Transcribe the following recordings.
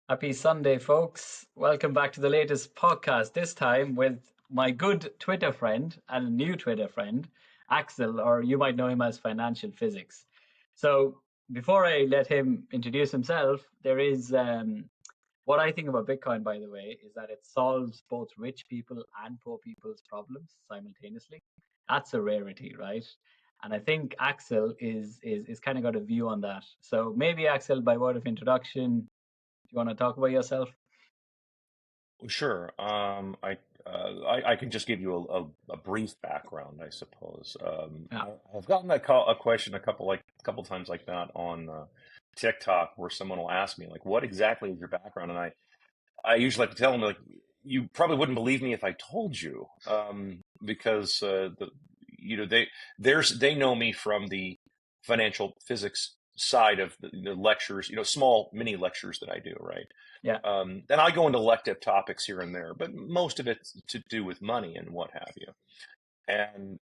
Happy Sunday, folks. Welcome back to the latest podcast, this time with my good Twitter friend and a new Twitter friend, Axel, or you might know him as Financial Physics. So, before I let him introduce himself, there is what I think about Bitcoin, by the way, is that it solves both rich people and poor people's problems simultaneously. That's a rarity, right? And I think Axel is kind of got a view on that. So maybe Axel, by word of introduction, do you want to talk about yourself? Sure. I can just give you a brief background, I suppose. Yeah. I've gotten a question a couple times like that on TikTok where someone will ask me like, "What exactly is your background?" And I usually like to tell them like, "You probably wouldn't believe me if I told you," because they know me from the financial physics side of the lectures, small mini lectures that I do, right? Yeah. Then I go into elective topics here and there, but most of it's to do with money and what have you. And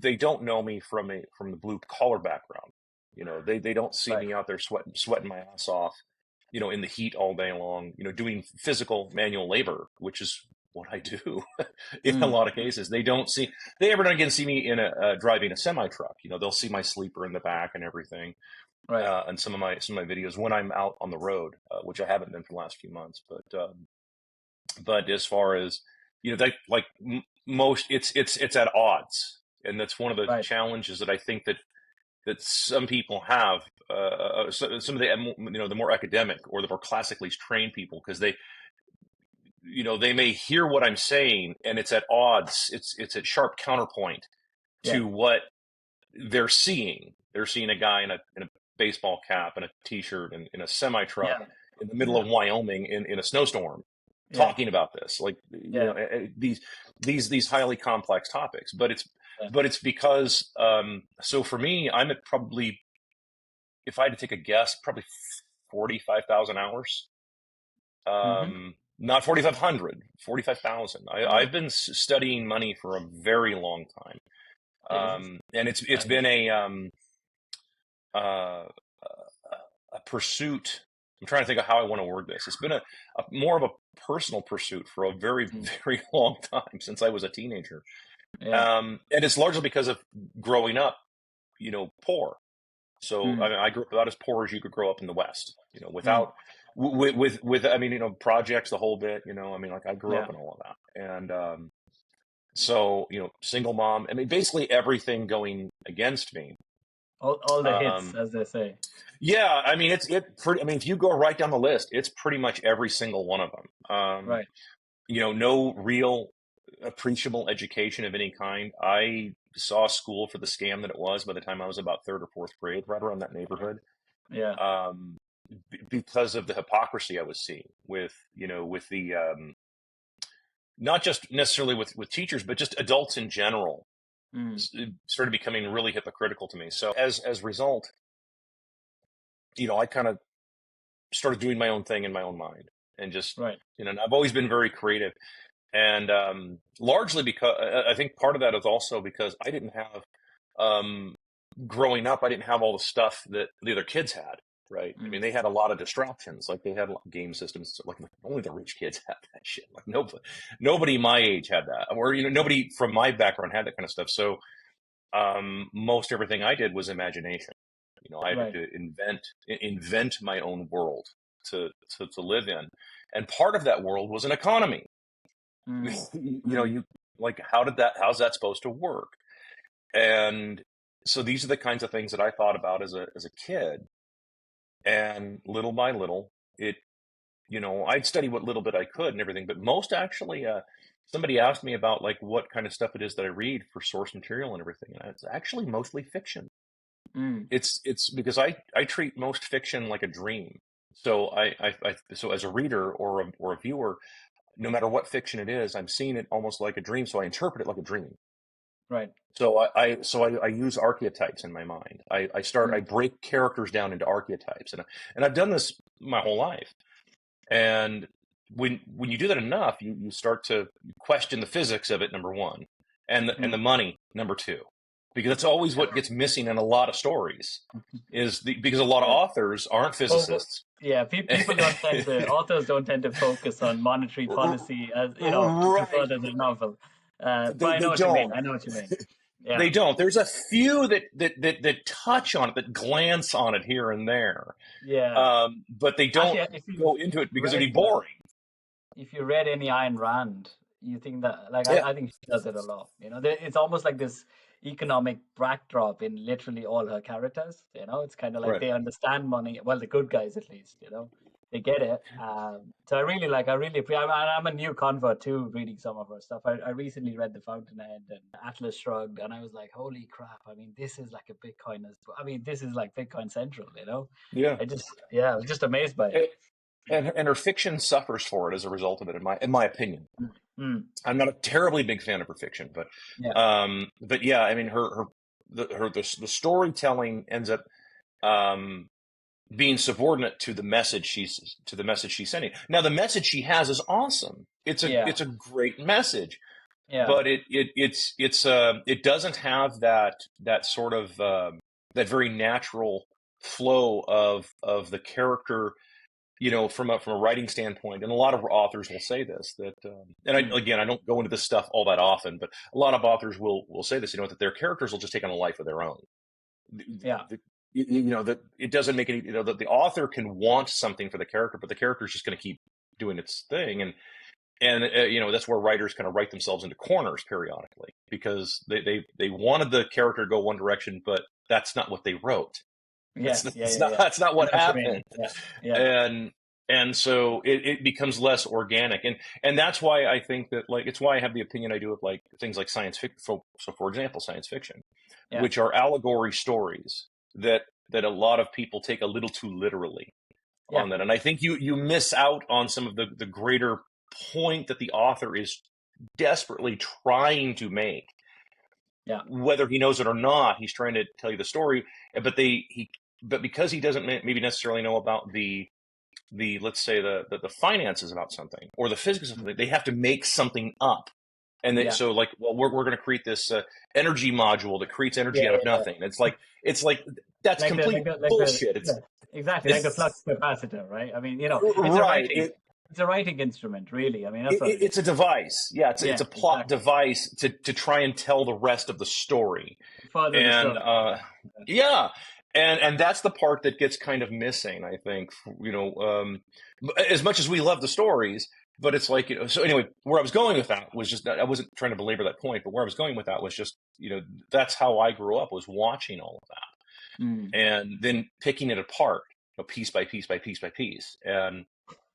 they don't know me from the blue collar background. They don't see Right. me out there sweating my ass off, in the heat all day long, doing physical manual labor, which is what I do in a Mm. lot of cases. They ever and again see me in driving a semi truck. They'll see my sleeper in the back and everything Right. and some of my videos when I'm out on the road, which I haven't been for the last few months. But as far as they like most, it's at odds, and that's one of the Right. challenges that I think that some people have. Some of the more academic or the more classically trained people, because they may hear what I'm saying and it's at odds. It's a sharp counterpoint Yeah. to what they're seeing. They're seeing a guy in a baseball cap and a t-shirt and in a semi truck Yeah. in the middle Yeah. of Wyoming in a snowstorm Yeah. talking about this, like Yeah. these highly complex topics. But it's Yeah. but it's because so for me, I'm at probably, if I had to take a guess, probably 45,000 hours. Mm-hmm. Not 4,500, 45,000. Right. I've been studying money for a very long time. Jesus. And it's That is. been uh, a pursuit. I'm trying to think of how I want to word this. It's been a more of a personal pursuit for a very, Mm. very long time, since I was a teenager. Yeah. And it's largely because of growing up, poor. So Mm. I grew up about as poor as you could grow up in the West, Mm. without with I mean, projects, the whole bit, I mean, like I grew Yeah. up in all of that. And so, single mom, I mean, basically everything going against me. All the hits, Um, as they say. Yeah, I mean I mean, if you go right down the list, it's pretty much every single one of them. Right. No real appreciable education of any kind. I saw school for the scam that it was by the time I was about third or fourth grade, right around that neighborhood, Yeah. um, because of the hypocrisy I was seeing with the not just necessarily with teachers, but just adults in general. Mm. Started becoming really hypocritical to me. So as a result, I kind of started doing my own thing in my own mind, and just Right. and I've always been very creative, and largely because I think part of that is also because I didn't have growing up, I didn't have all the stuff that the other kids had. Right. I Mm. mean, they had a lot of distractions. Like they had game systems. Like only the rich kids had that shit. Like nobody my age had that, or nobody from my background had that kind of stuff. So most everything I did was imagination. I had Right. to invent my own world to live in, and part of that world was an economy. Mm. Mm. You like how's that supposed to work? And so these are the kinds of things that I thought about as a kid, and little by little, I'd study what little bit I could and everything, but most actually, somebody asked me about like what kind of stuff it is that I read for source material and everything, and it's actually mostly fiction. Mm. It's because I treat most fiction like a dream. So so as a reader or a viewer, no matter what fiction it is, I'm seeing it almost like a dream. So I interpret it like a dream. Right. So I use archetypes in my mind. I Mm. break characters down into archetypes, and I've done this my whole life. And when you do that enough, you start to question the physics of it, number one, and the Mm. money, number two. because that's always what gets missing in a lot of stories because a lot of Yeah. authors aren't Well, physicists. yeah, people don't tend to, authors don't tend to focus on monetary policy as, to Right. further the novel. But I They know what you mean. don't. I know what you mean. They Yeah. don't. There's a few that touch on it, that glance on it here and there, Yeah. but they don't Actually, if you've go into it because it'd read, be boring. if you read any Ayn Rand, you think that, like, Yeah, I think she does it a lot. It's almost like this economic backdrop in literally all her characters. It's kind of like right. they understand money. Well, the good guys at least. They get it. So I really appreciate. I'm a new convert too, reading some of her stuff. I recently read The Fountainhead and Atlas Shrugged, and I was like, holy crap! I mean, this is like a Bitcoin. This is like Bitcoin Central. Yeah. I was just amazed by it. A- and her fiction suffers for it as a result of it, in my opinion. Mm, I'm not a terribly big fan of her fiction, yeah, but yeah, I mean, the storytelling ends up um, being subordinate to the message she's sending. Now, the message she has is awesome. yeah, It's a great message, yeah, but it doesn't have that sort of that very natural flow of the character, from a writing standpoint. And a lot of authors will say this, that and mm, I don't go into this stuff all that often, but a lot of authors will say this, that their characters will just take on a life of their own. yeah, The- that it doesn't make any, that the author can want something for the character, but the character is just going to keep doing its thing. And that's where writers kind of write themselves into corners periodically, because they wanted the character to go one direction, but that's not what they wrote. yeah, yeah, yeah, yeah. That's not I what know what you mean. happened. Yeah, yeah, And so it becomes less organic. And that's why I think that, like, it's why I have the opinion I do of, like, things like science fiction. So for example, science fiction, yeah, which are allegory stories that a lot of people take a little too literally yeah, on that. And I think you miss out on some of the greater point that the author is desperately trying to make. yeah, Whether he knows it or not, he's trying to tell you the story. But because he doesn't maybe necessarily know about the let's say the finances about something, or the physics of mm, something, they have to make something up. And yeah, so, like, well, we're going to create this energy module that creates yeah, energy out of yeah. nothing. It's like that's complete bullshit. Yeah, exactly, like the It's flux capacitor, right? I mean, right. it's a writing instrument, really. I mean, that's what it is. It's a device. Yeah, it's Yeah, a plot exactly. device to try and tell the rest of the story. Further the And story. yeah, and that's the part that gets kind of missing, I think. As much as we love the stories, but it's like, so anyway, where I was going with that was just, I wasn't trying to belabor that point, but where I was going with that was just, that's how I grew up, was watching all of Mm. that and then picking it apart, piece by piece by piece by piece. And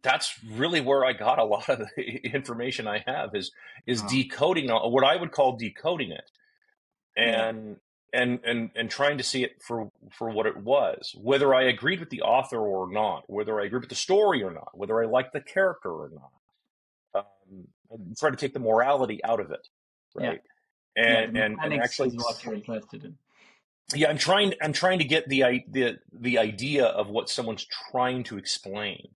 that's really where I got a lot of the information I have, is Oh, decoding, what I would call decoding it, yeah, and and trying to see it for what it was, whether I agreed with the author or not, whether I agreed with the story or not, whether I liked the character or not. I try to take the morality out of it, yeah, right? yeah. The And mechanics actually, is what you're interested in. yeah, I'm trying to get the idea of what someone's trying to explain,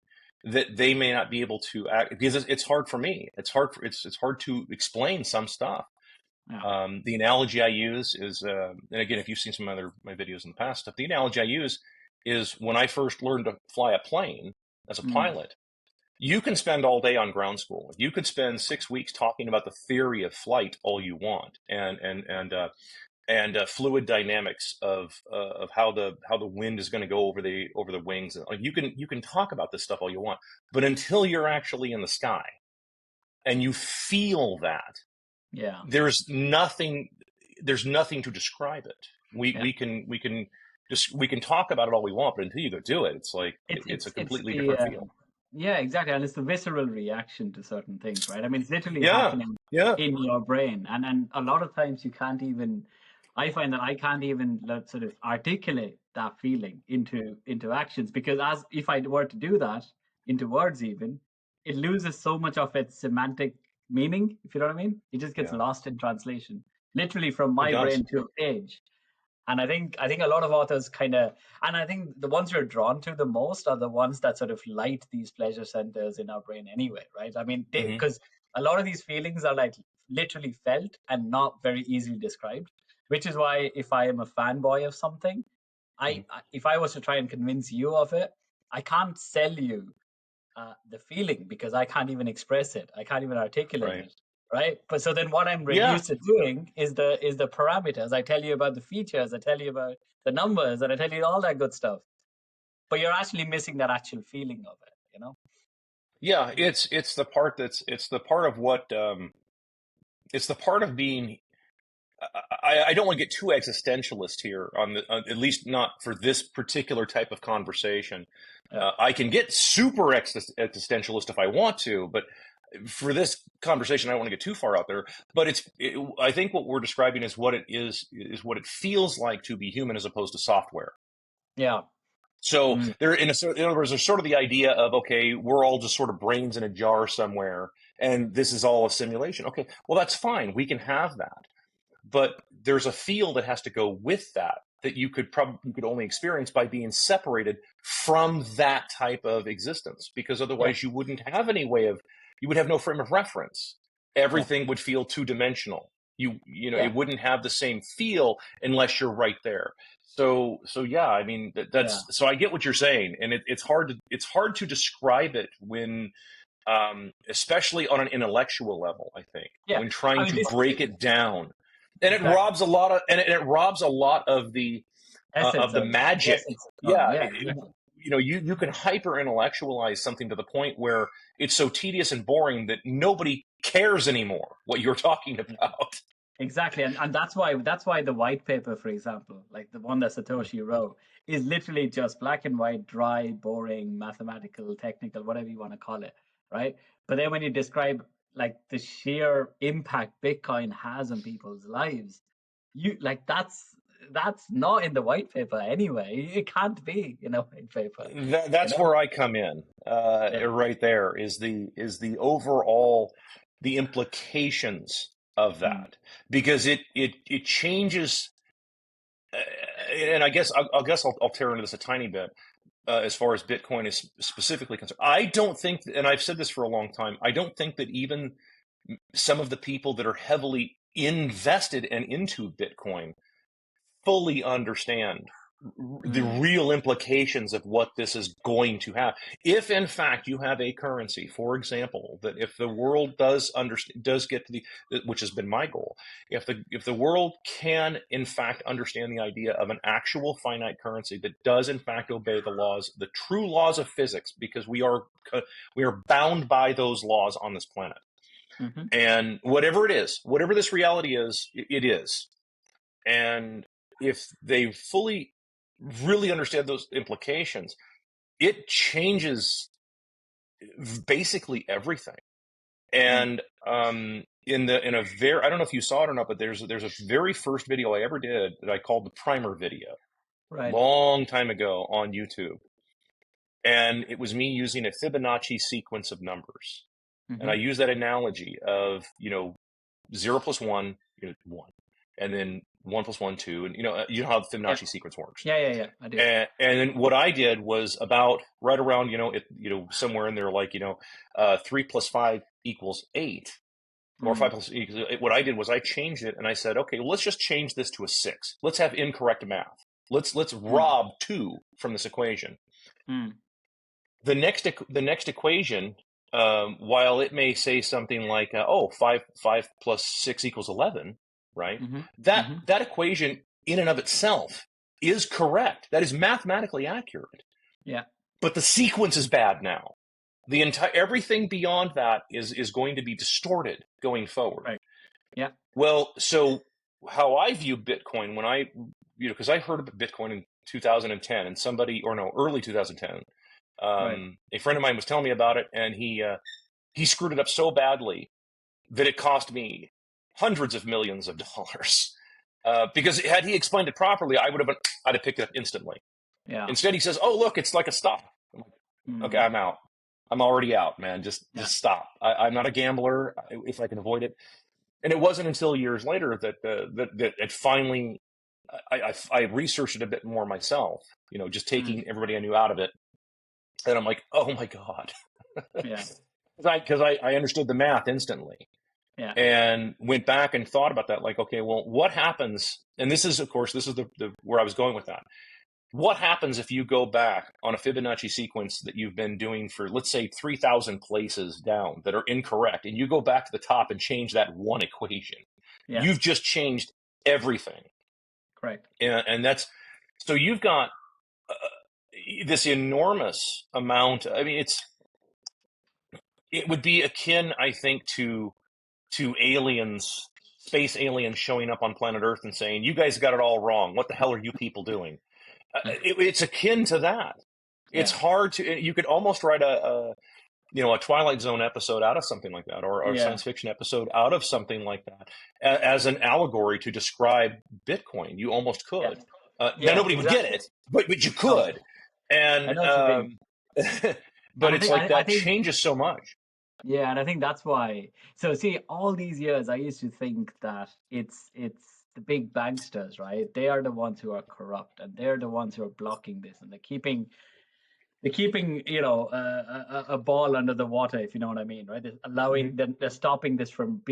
that they may not be able to act, because it's hard for me. It's hard to explain some stuff. Yeah. The analogy I use is, and again, if you've seen some other my videos in the past stuff, the analogy I use is when I first learned to fly a plane as a Mm. pilot. You can spend all day on ground school. You could spend 6 weeks talking about the theory of flight all you want, and fluid dynamics of how the wind is going to go over the wings. You can talk about this stuff all you want, but until you're actually in the sky and you feel that, Yeah, there's nothing to describe it. We yeah. we can we can we can talk about it all we want, but until you go do it, it's like it's a It's completely the different feel. yeah, exactly, and it's the visceral reaction to certain things, right? I mean, it's literally Yeah, happening yeah, in your brain, and a lot of times you can't even. I find that I can't even sort of articulate that feeling into actions, because as if I were to do that into words, even it loses so much of its semantic meaning. If you know what I mean, it just gets yeah. lost in translation, literally from It my does. brain to a page. And I think a lot of authors kind of, and I think the ones you're drawn to the most are the ones that sort of light these pleasure centers in our brain anyway, right? I mean, Hmm. because a lot of these feelings are like literally felt and not very easily described. Which is why if I am a fanboy of something, if I was to try and convince you of it, I can't sell you the feeling because I can't even express it. I can't even articulate Right. it. Right. But so then what I'm Yeah. reduced to doing is the parameters. I tell you about the features, I tell you about the numbers, and I tell you all that good stuff. But you're actually missing that actual feeling of it, you know? Yeah. It's the part it's the part of what, it's the part of being, I don't want to get too existentialist here at least not for this particular type of conversation. Yeah. I can get super existentialist if I want to, but for this conversation, I don't want to get too far out there. But I think what we're describing is what it is what it feels like to be human as opposed to software. Yeah. So Mm. in other words, there's sort of the idea of, okay, we're all just sort of brains in a jar somewhere, and this is all a simulation. Okay, well, that's fine. We can have that. But there's a feel that has to go with that you could only experience by being separated from that type of existence, because Yeah. otherwise you wouldn't have you would have no frame of reference. Yeah. Everything would feel two-dimensional. Yeah. It wouldn't have the same feel unless you're right there. So yeah, I mean Yeah. so I get what you're saying, and it's hard to describe it when, especially on an intellectual level, I think, Yeah. when I trying mean, to this break it down, and it exactly robs a lot of essence the of it. The magic. essence of it. Yeah, Yeah. Exactly. you can hyper intellectualize something to the point where it's so tedious and boring that nobody cares anymore what you're talking about. Exactly, and that's why the white paper, for example, like the one that Satoshi wrote, is literally just black and white, dry, boring, mathematical, technical, whatever you want to call it, right? But then when you describe like the sheer impact Bitcoin has on people's lives, you like that's not in the white paper anyway. It can't be in a white paper, you That's know? where I come in. Yeah. Right there is the overall, the implications of Mm. that, because it changes. And I'll tear into this a tiny bit, as far as Bitcoin is specifically concerned. I don't think, and I've said this for a long time, I don't think that even some of the people that are heavily invested and into Bitcoin fully understand the Mm. real implications of what this is going to have. If in fact you have a currency, for example, that if the world does get to which has been my goal, if the world can in fact understand the idea of an actual finite currency that does in fact obey the true laws of physics, because we are bound by those laws on this planet. Hmm. And whatever this reality is, it is. And if they fully really understand those implications, it changes basically everything. Mm. And in a very, I don't know if you saw it or not, but there's a very first video I ever did that I called the primer video, Right. long time ago on YouTube, and it was me using a Fibonacci sequence of numbers, and I Hmm. use that analogy of 0 plus 1, 1, and then 1 plus 1, 2, and you know how the Yeah. Fibonacci sequence works. Yeah. Yeah. Yeah. I do. And then what I did was about right around, somewhere in there, like, 3 plus 5 equals 8, or Mm. 5 plus what I did was I changed it, and I said, okay, let's just change this to a 6. Let's have incorrect math. Let's Mm. rob 2 from this equation. Mm. The next equation, while it may say something like, 5 plus 6 equals 11, right? Hmm. That Hmm. that equation in and of itself is correct. That is mathematically accurate. Yeah. But the sequence is bad now. The entire everything beyond that is going to be distorted going forward. Right. Yeah. Well, so how I view Bitcoin, when because I heard about Bitcoin in 2010, and early 2010. Right. A friend of mine was telling me about it, and he screwed it up so badly that it cost me hundreds of millions of dollars. Because had he explained it properly, I'd have picked it up instantly. Yeah. Instead, he says, "Oh, look, it's like a stock." I'm like, "Okay, Mm. I'm out. I'm already out, man. Yeah. Just stop. I'm not a gambler if I can avoid it." And it wasn't until years later that it finally, I researched it a bit more myself. Just Mm. taking everybody I knew out of it, and I'm like, "Oh my god." Yeah. Because I understood the math instantly. Yeah. and went back and thought about that. Like, okay, well, what happens? And this is, of course, this is the where I was going with that. What happens if you go back on a Fibonacci sequence that you've been doing for, let's say, 3,000 places down that are incorrect, and you go back to the top and change that one equation? Yeah. You've just changed everything. Correct. And that's, so you've got this enormous amount. I mean, it would be akin, I think, to aliens, space aliens showing up on planet Earth and saying, "You guys got it all wrong. What the hell are you people doing?" It's akin to that. It's Yeah. hard to. You could almost write a Twilight Zone episode out of something like that, or a Yeah. science fiction episode out of something like that, as an allegory to describe Bitcoin. You almost Yeah. could. Now Yeah. nobody would get Exactly. it, but you No, could. I And know what you mean. but And I it's think like I that think changes so much. yeah, and I think that's why. So see, all these years I used to think that it's the big banksters, right? They are the ones who are corrupt, and they're the ones who are blocking this, and they're keeping a ball under the water, if you know what I mean, right? They're Mhm. allowing they're stopping this from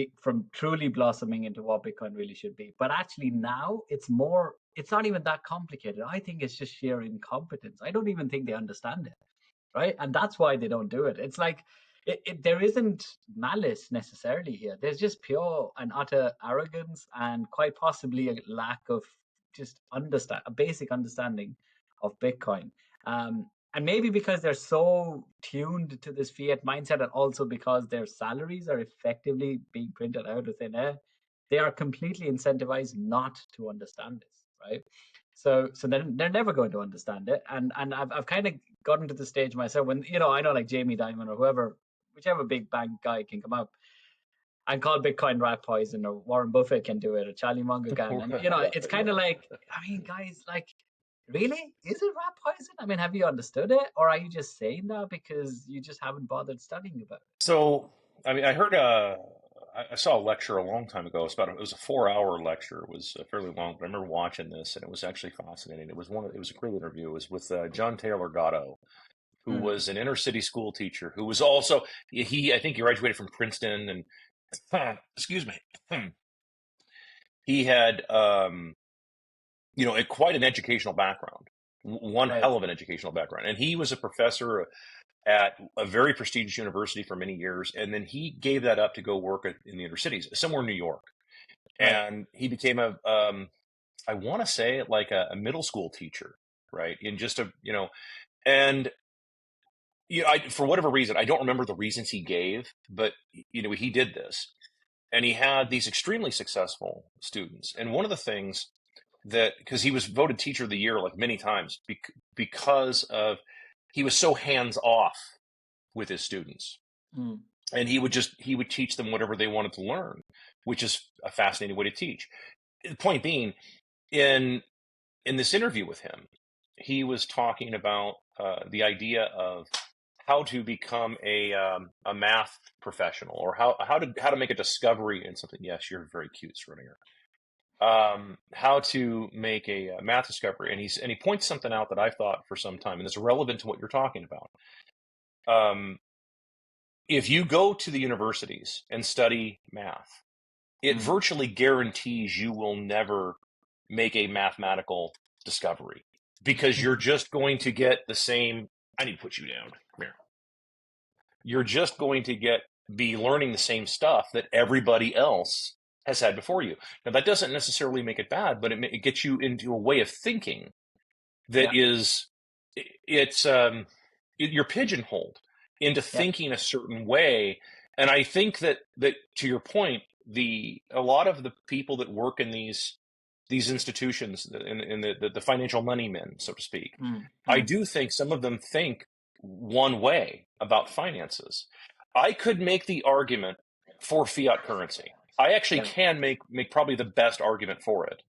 truly blossoming into what Bitcoin really should be. But actually now it's not even that complicated. I think it's just sheer incompetence. I don't even think they understand it, right? And that's why they don't do it. It's like there isn't malice necessarily here. There's just pure and utter arrogance and quite possibly a lack of just a basic understanding of Bitcoin. And maybe because they're so tuned to this fiat mindset, and also because their salaries are effectively being printed out of thin air, they are completely incentivized not to understand this, right? So they're never going to understand it. And I've kind of gotten to the stage myself when, I know like Jamie Dimon or whoever, whichever big bank guy can come out and call Bitcoin rat poison, or Warren Buffett can do it, or Charlie Munger can. And, it's kind of Yeah. like, I mean, guys, like, really? Is it rat poison? I mean, have you understood it? Or are you just saying that because you just haven't bothered studying about it? So, I mean, I heard I saw a lecture a long time ago. It was a 4 hour lecture. It was fairly long, but I remember watching this, and it was actually fascinating. It was a great interview. It was with John Taylor Gatto, who Mm, was an inner city school teacher, who was also, I think he graduated from Princeton, and excuse me, he had quite an educational background, one right, hell of an educational background, and he was a professor at a very prestigious university for many years, and then he gave that up to go work in the inner cities, somewhere in New York, right. and he became I want to say like a middle school teacher, right? In just and for whatever reason, I don't remember the reasons he gave, but he did this, and he had these extremely successful students, and one of the things that, because he was voted teacher of the year like many times because of he was so hands off with his students, Mm, and he would teach them whatever they wanted to learn, which is a fascinating way to teach. The point being, in this interview with him, he was talking about the idea of how to become a math professional, or how to make a discovery in something. Yes, you're very cute, Schrodinger. How to make a math discovery, and he points something out that I've thought for some time, and it's relevant to what you're talking about. If you go to the universities and study math, it mm, virtually guarantees you will never make a mathematical discovery, because you're just going to get the same. I need to put you down. Come here. You're just going to be learning the same stuff that everybody else has had before you. Now, that doesn't necessarily make it bad, but it gets you into a way of thinking that yeah, is, you're pigeonholed into yeah, thinking a certain way. And I think that to your point, a lot of the people that work in these institutions, in the financial money men, so to speak, mm, I mm, do think some of them think one way about finances. I could make the argument for fiat currency. I actually yeah, can make probably the best argument for it,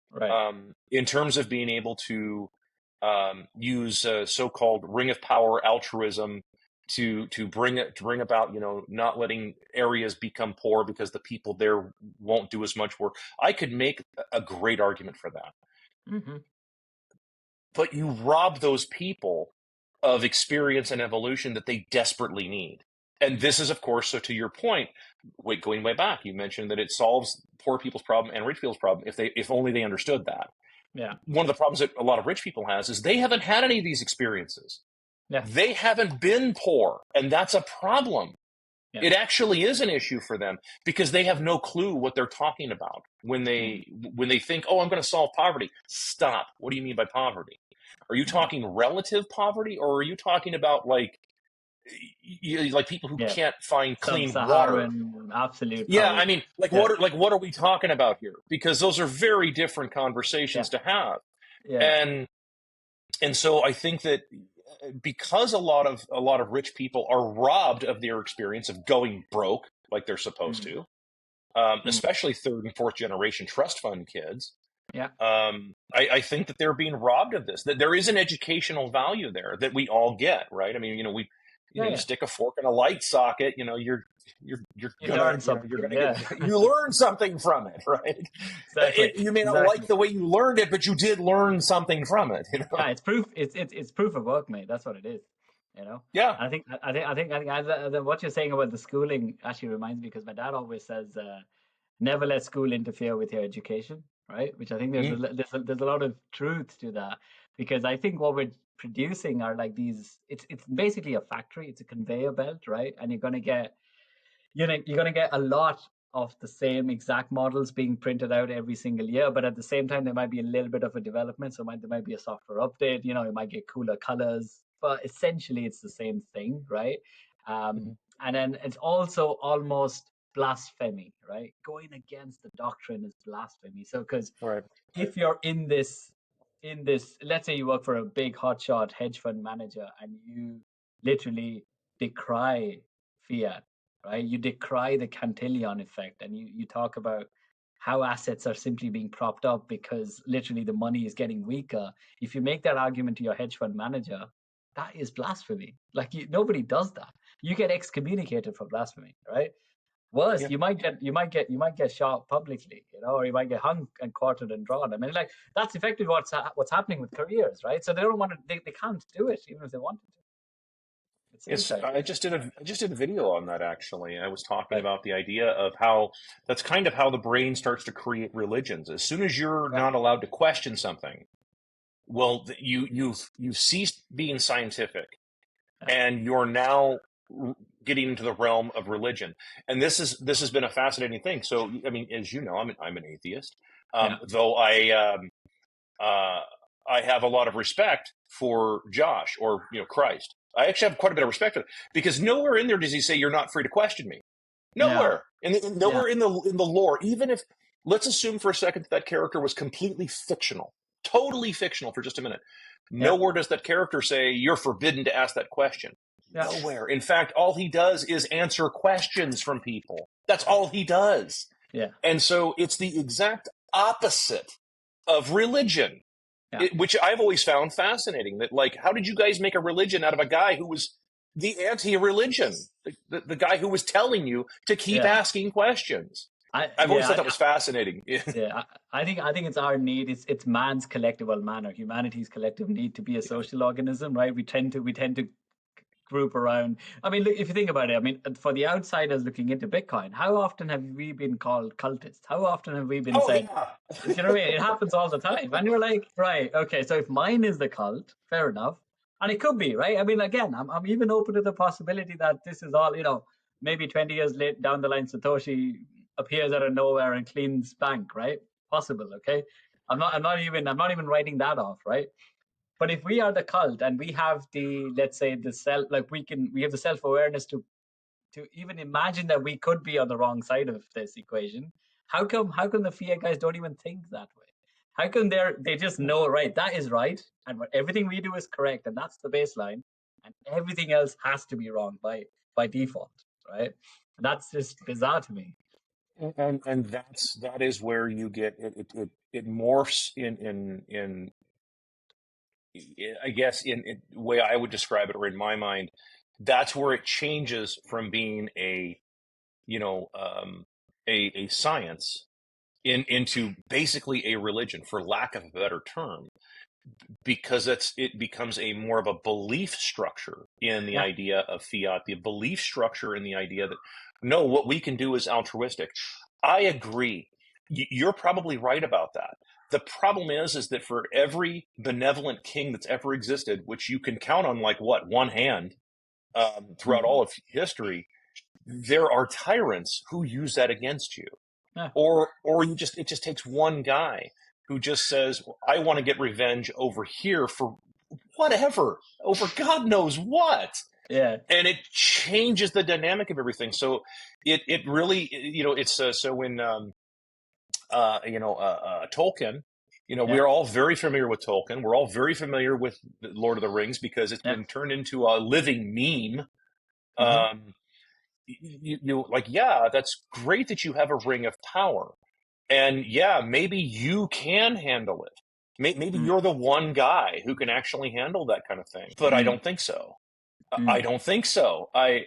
right, in terms of being able to use so-called ring of power altruism to bring about, not letting areas become poor because the people there won't do as much work. I could make a great argument for that, hmm, but you rob those people of experience and evolution that they desperately need. And this is, of course, so to your point, going way back, you mentioned that it solves poor people's problem and rich people's problem if only they understood that. Yeah. One of the problems that a lot of rich people has is they haven't had any of these experiences. Yeah. They haven't been poor, and that's a problem. Yeah. It actually is an issue for them because they have no clue what they're talking about when they think, "Oh, I'm going to solve poverty." Stop. What do you mean by poverty? Are you talking relative poverty, or are you talking about like people who Yeah. can't find clean water? Sub-Saharan absolute Yeah, I poverty. mean, Yeah. what are we talking about here? Because those are very different Yeah. conversations to have. Yeah. And so I think that because a lot of rich people are robbed of their experience of going broke like they're supposed Mm. to, Mm. especially third and fourth generation trust fund kids. Yeah. I think that they're being robbed of this. That there is an educational value there that we all get, right? I mean, Yeah. you Yeah. stick a fork in a light socket. You're You gonna learn something. you're gonna Yeah. you learn something from it, right? Exactly. You may not like Exactly. the way you learned it, but you did learn something from it. Yeah, it's proof. It's proof of work, mate. That's what it is. Yeah. And what you're saying about the schooling actually reminds me, because my dad always says, never let school interfere with your education, right? Which I think Mm, there's a lot of truth to that, because I think what we're producing are like these. It's basically a factory. It's a conveyor belt, right? And you're gonna get a lot of the same exact models being printed out every single year, but at the same time there might be a little bit of a development. So there might be a software update. You might get cooler colors, but essentially it's the same thing, right? mhm. And then it's also almost blasphemy, right? Going against the doctrine is blasphemy. So because Right. if you're in this, let's say you work for a big hotshot hedge fund manager and you literally decry fiat, right? You decry the Cantillian effect, and you talk about how assets are simply being propped up because literally the money is getting weaker. If you make that argument to your hedge fund manager, that is blasphemy. Like, nobody does that. You get excommunicated for blasphemy, right? Worse, Yeah. you might get shot publicly, or you might get hung and quartered and drawn. I mean, like, that's effectively what's happening with careers, right? So they don't want to, they can't do it even if they wanted to. It's Yes, suicide, I just did a video on that actually. I was talking right? about the idea of how that's kind of how the brain starts to create religions. As soon as you're Yeah, not allowed to question something, well, you've ceased being scientific, yeah, and you're now getting into the realm of religion. And this has been a fascinating thing. So, I mean, as you know, I'm an atheist, yeah, though uh, I have a lot of respect for Josh or Christ. I actually have quite a bit of respect for it because nowhere in there does he say you're not free to question me. yeah, Nowhere, and yeah, nowhere in the lore. Even if let's assume for a second that character was completely fictional, totally fictional for just a minute. yeah, Nowhere does that character say you're forbidden to ask that question. yeah, Nowhere. In fact, all he does is answer questions from people. That's all he does. yeah, And so it's the exact opposite of religion, yeah, which I've always found fascinating. That, like, how did you guys make a religion out of a guy who was the anti-religion, the guy who was telling you to keep yeah. asking questions? I I've always yeah, thought that was fascinating. yeah. I think it's our need. It's man's collective, well, man, or humanity's collective need to be a social organism, right? We tend to group around. I mean, look, if you think about it, I mean, for the outsiders looking into Bitcoin, how often have we been called cultists? How often have we been Oh said, yeah, you know what I mean? It happens all the time. And you're like, right, okay, so if mine is the cult, fair enough. And it could be, right? I mean, again, I'm even open to the possibility that this is all, maybe 20 years late down the line, Satoshi appears out of nowhere and cleans bank, right? Possible, okay? I'm not even writing that off, right? But if we are the cult and we have let's say the self, like we have the self-awareness to even imagine that we could be on the wrong side of this equation, how come the Fiat guys don't even think that way? How come they just know, right, that is right, and everything we do is correct, and that's the baseline, and everything else has to be wrong by default, right? That's just bizarre to me. and that is where you get it morphs in I guess in the way I would describe it, or in my mind, that's where it changes from being you know um, a science into basically a religion, for lack of a better term. because it becomes a more of a belief structure in the Yeah. idea of fiat, the belief structure in the idea that no, what we can do is altruistic. I agree. You're probably right about that. The problem is that for every benevolent king that's ever existed, which you can count on like what, one hand, throughout Mm. all of history, there are tyrants who use that against you. Yeah. Or it just takes one guy who just says, I want to get revenge over here for whatever, over God knows what. Yeah. And it changes the dynamic of everything. So it really, it's so when Tolkien, Yeah. we're all very familiar with Tolkien. We're all very familiar with the Lord of the Rings because it's Yeah. been turned into a living meme. Mm-hmm. Um, you like, yeah, that's great that you have a ring of power. And yeah, maybe you can handle it. Maybe Mm. you're the one guy who can actually handle that kind of thing. But I Mm. don't think so. I Mm. don't think so. I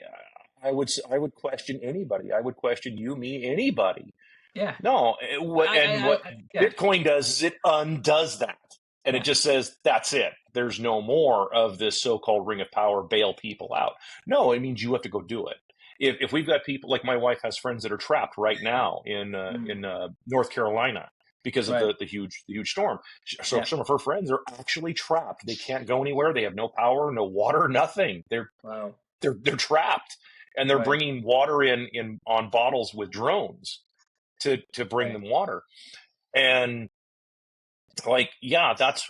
would question anybody. I would question you, me, anybody. Yeah. No, what Yeah. Bitcoin does is it undoes that. And it Yeah. just says, that's it. There's no more of this so-called ring of power, bail people out. No, it means you have to go do it. If we've got people, like my wife has friends that are trapped right now in Mm. North Carolina because of Right. the huge storm. So Yeah. some of her friends are actually trapped. They can't go anywhere. They have no power, no water, nothing. Wow. They're trapped, and they're Right. bringing water in on bottles with drones to bring Right. them water. And like, yeah, that's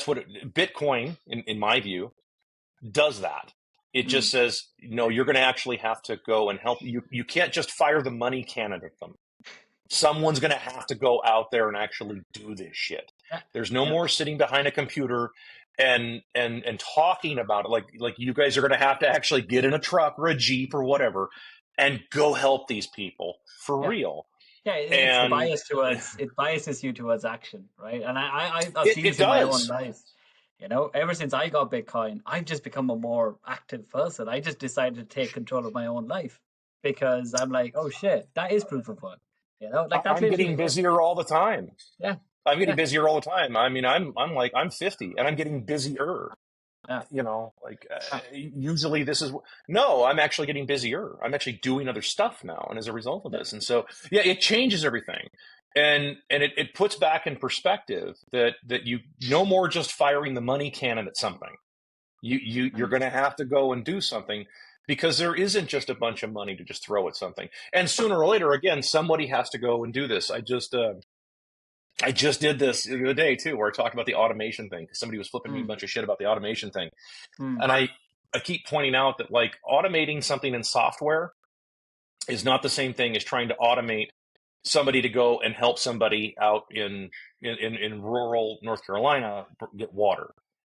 what Bitcoin, in my view, does that. It just Mm. says, no, you're going to actually have to go and help. You can't just fire the money cannon at them. Someone's going to have to go out there and actually do this shit. Yeah. There's no Yeah. more sitting behind a computer and talking about it. Like you guys are going to have to actually get in a truck or a Jeep or whatever and go help these people for Yeah. real. Yeah, it's the And bias towards it biases you towards action, right? And I've seen it this in my own does. life. Ever since I got Bitcoin, I've just become a more active person. I just decided to take control of my own life because I'm like, oh shit, that is proof of work. Like that's I'm getting literally it. busier all the time. Yeah, I'm getting yeah, busier all the time. I mean, I'm 50 and I'm getting busier. yeah, Like yeah. usually this is no, I'm actually getting busier. I'm actually doing other stuff now. And as a result of Yeah. this, and so, yeah, it changes everything. And it puts back in perspective that you no more just firing the money cannon at something. You're Mm. going to have to go and do something because there isn't just a bunch of money to just throw at something. And sooner or later, again, somebody has to go and do this. I just did this the other day too, where I talked about the automation thing because somebody was flipping me a Mm. bunch of shit about the automation thing. Mm. And I keep pointing out that like automating something in software is not the same thing as trying to automate somebody to go and help somebody out in rural North Carolina get water.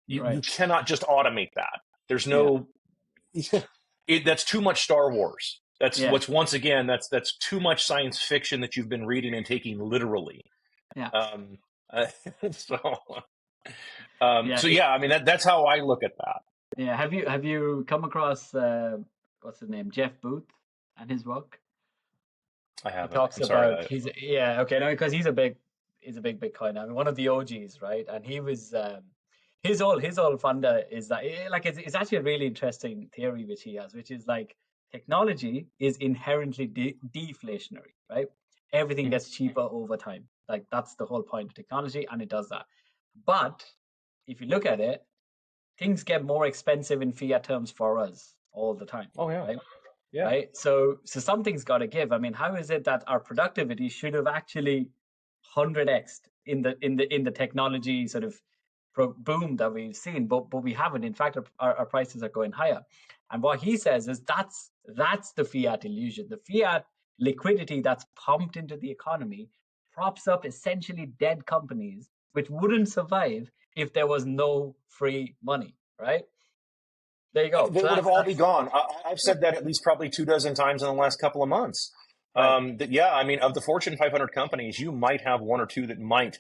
You Right. cannot just automate that. There's Yeah. no that's too much Star Wars. That's Yeah. what's once again that's too much science fiction that you've been reading and taking literally. Yeah. Um, so Yeah. so yeah, I mean that's how I look at that. Yeah. Have you come across what's his name? Jeff Booth and his work? I He haven't. talks I'm sorry. about okay, no, because he's a big Bitcoin. I mean, one of the OGs, right? And he was his whole funder is that like it's actually a really interesting theory which he has, which is like technology is inherently deflationary, right? Everything Mhm. gets cheaper over time. Like that's the whole point of technology, and it does that. But if you look at it, things get more expensive in fiat terms for us all the time, Oh yeah, right? yeah. Right? So something's got to give. I mean, how is it that our productivity should have actually 100x in the technology sort of boom that we've seen, but we haven't. In fact, our prices are going higher. And what he says is that's the fiat illusion. The fiat liquidity that's pumped into the economy props up essentially dead companies which wouldn't survive if there was no free money, right? There you go. They So would have that's all be that's gone. I've yeah, said that at least probably 2 dozen times in the last couple of months. right. That yeah, I mean, of the Fortune 500 companies, you might have one or two that might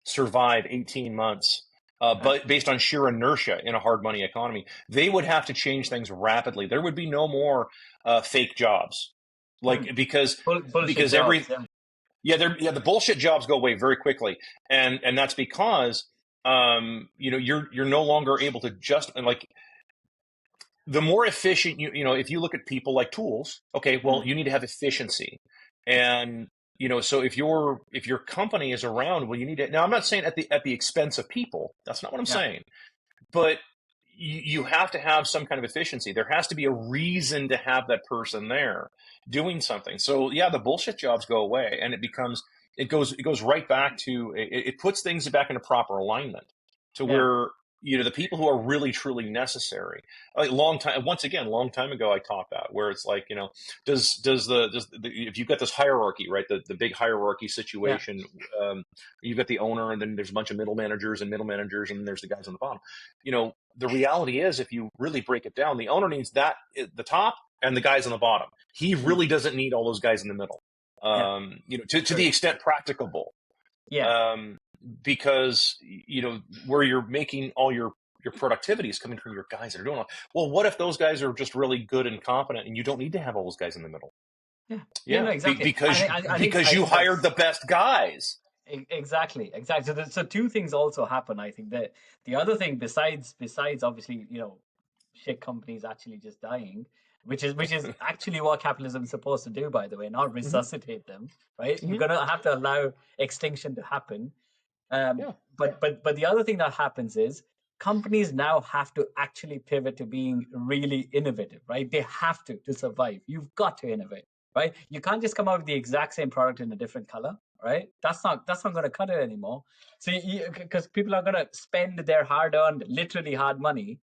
survive 18 months, Yeah. but based on sheer inertia in a hard money economy, they would have to change things rapidly. There would be no more fake jobs, Mm. like because Bullshit every jobs. Yeah. The bullshit jobs go away very quickly, and that's because you're no longer able to just like the more efficient if you look at people like tools, okay, well, you need to have efficiency, and so if your company is around, well, you need it. Now, I'm not saying at the expense of people. That's not what I'm saying. But you have to have some kind of efficiency. There has to be a reason to have that person there doing something. So yeah, the bullshit jobs go away, and it goes right back to it puts things back into proper alignment to where the people who are really truly necessary. Like long time ago, I talked about where it's like does if you've got this hierarchy, right, the big hierarchy situation, you've got the owner, and then there's a bunch of middle managers, and then there's the guys on the bottom. The reality is, if you really break it down, the owner needs that the top and the guys on the bottom. He really doesn't need all those guys in the middle. To the extent practicable. Because where you're making all your productivity is coming from your guys that are doing it. Well, what if those guys are just really good and competent, and you don't need to have all those guys in the middle? No, exactly. Because you hired the best guys. Exactly. So two things also happen. I think that the other thing, besides obviously shit companies actually just dying, which is actually what capitalism is supposed to do, by the way, not resuscitate them, right? You're gonna have to allow extinction to happen. But the other thing that happens is companies now have to actually pivot to being really innovative, right? They have to survive. You've got to innovate, right? You can't just come out with the exact same product in a different color, right? That's not going to cut it anymore. So because people are going to spend their hard-earned, literally hard money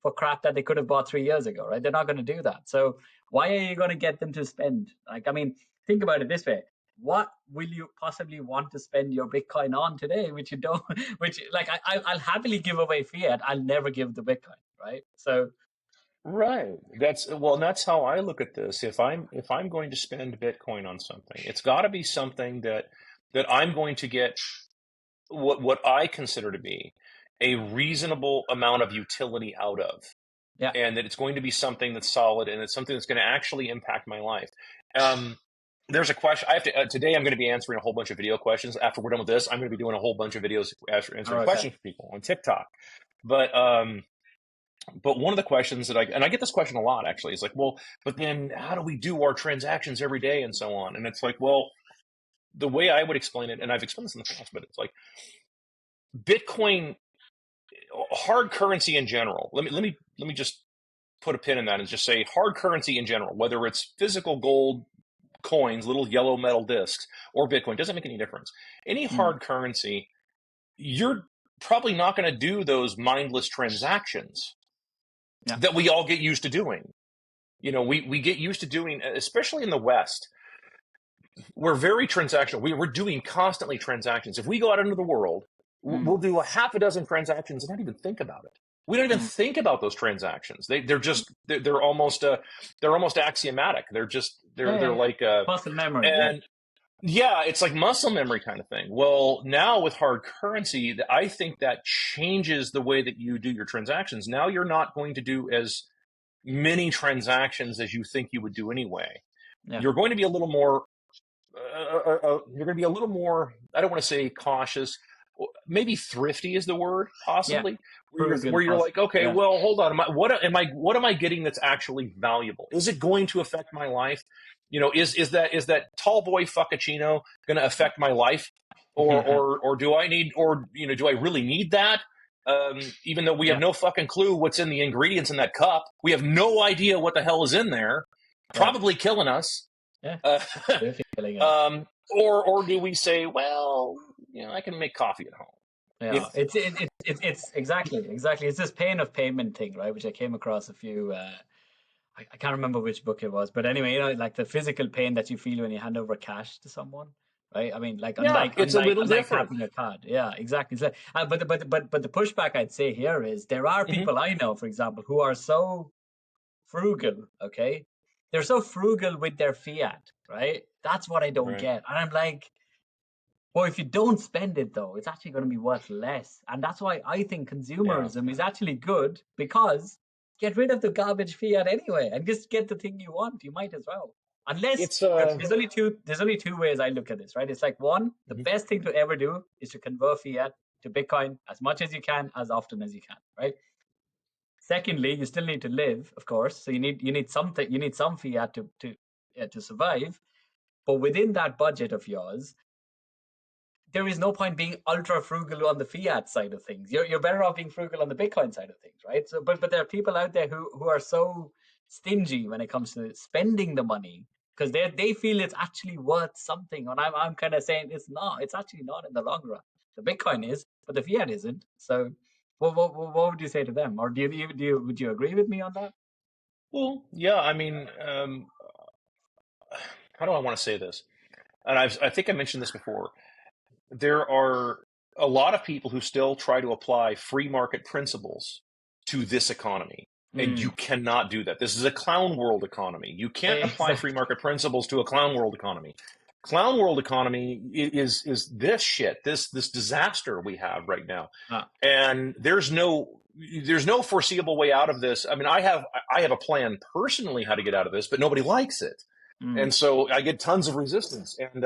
for crap that they could have bought 3 years ago, right? They're not going to do that. So why are you going to get them to spend? Like, I mean, think about it this way. What will you possibly want to spend your Bitcoin on today, which you don't, which like I'll happily give away fiat. I'll never give the Bitcoin, right? So right. That's how I look at this. If I'm going to spend Bitcoin on something, it's got to be something that I'm going to get what I consider to be a reasonable amount of utility out of. And that it's going to be something that's solid, and it's something that's going to actually impact my life. There's a question I have to today. I'm going to be answering a whole bunch of video questions. After we're done with this, I'm going to be doing a whole bunch of videos answering questions for people on TikTok. But one of the questions that I get this question a lot, actually, is like, well, but then how do we do our transactions every day and so on? And it's like, well, the way I would explain it, and I've explained this in the past, but it's like Bitcoin, hard currency in general. Let me just put a pin in that and just say hard currency in general, whether it's physical gold coins, little yellow metal discs, or Bitcoin, doesn't make any difference. Any hard currency, you're probably not going to do those mindless transactions that we all get used to doing. We get used to doing, especially in the West, we're very transactional. We're doing constantly transactions. If we go out into the world, we'll do a half a dozen transactions and not even think about it. We don't even think about those transactions. They're almost axiomatic. They're like muscle memory. And it's like muscle memory kind of thing. Well, now with hard currency, I think that changes the way that you do your transactions. Now you're not going to do as many transactions as you think you would do anyway. You're going to be a little more. You're going to be a little more. I don't want to say cautious. Maybe thrifty is the word, possibly. Where you're like, okay, well, hold on. What am I getting that's actually valuable? Is it going to affect my life? Is that tall boy frappuccino going to affect my life, or do I need, do I really need that? Even though we have no fucking clue what's in the ingredients in that cup, we have no idea what the hell is in there. Probably killing us. Or do we say, well, I can make coffee at home. It's exactly. It's this pain of payment thing, right? Which I came across a few. I can't remember which book it was, but anyway, like the physical pain that you feel when you hand over cash to someone, right? I mean, it's a little different. Tapping a card. Yeah, exactly. It's like, but the pushback I'd say here is there are people I know, for example, who are so frugal. Okay, they're so frugal with their fiat, right? That's what I don't get, and I'm like, well, if you don't spend it, though, it's actually going to be worth less. And that's why I think consumerism is actually good, because get rid of the garbage fiat anyway and just get the thing you want. You might as well. Unless It's there's only two ways I look at this, right? It's like one, the mhm. best thing to ever do is to convert fiat to Bitcoin as much as you can, as often as you can, right? Secondly, you still need to live, of course. So you need something, you need some fiat to survive. But within that budget of yours, there is no point being ultra frugal on the fiat side of things. You're better off being frugal on the Bitcoin side of things, right? So, but there are people out there who are so stingy when it comes to spending the money because they feel it's actually worth something. And I'm kind of saying it's not. It's actually not in the long run. The Bitcoin is, but the fiat isn't. So, what would you say to them? Or would you agree with me on that? Well, yeah. I mean, how do I want to say this? And I think I mentioned this before. There are a lot of people who still try to apply free market principles to this economy. And you Mm, cannot do that. This is a clown world economy. You can't apply free exactly. market principles to a clown world economy. Clown world economy is this shit, this disaster we have right now. Ah, And there's no foreseeable way out of this. I mean, I have a plan personally how to get out of this, but nobody likes it. mm, And so I get tons of resistance. And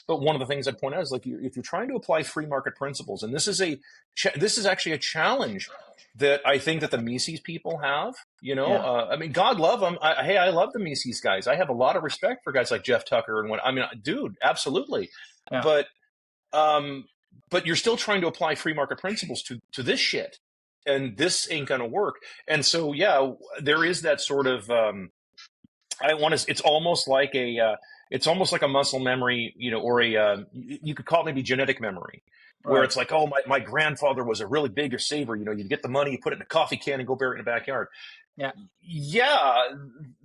but one of the things I'd point out is like if you're trying to apply free market principles, and this is actually a challenge that I think that the Mises people have. yeah, I mean, God love them. Hey, I love the Mises guys. I have a lot of respect for guys like Jeff Tucker and what. I mean, dude, absolutely. yeah, But um, but you're still trying to apply free market principles to this shit, and this ain't gonna work. And so yeah, there is that sort of. I want to. It's almost like a muscle memory, or you could call it maybe genetic memory, where right, it's like, oh, my grandfather was a really big saver. You'd get the money, you put it in a coffee can, and go bury it in the backyard. yeah, Yeah,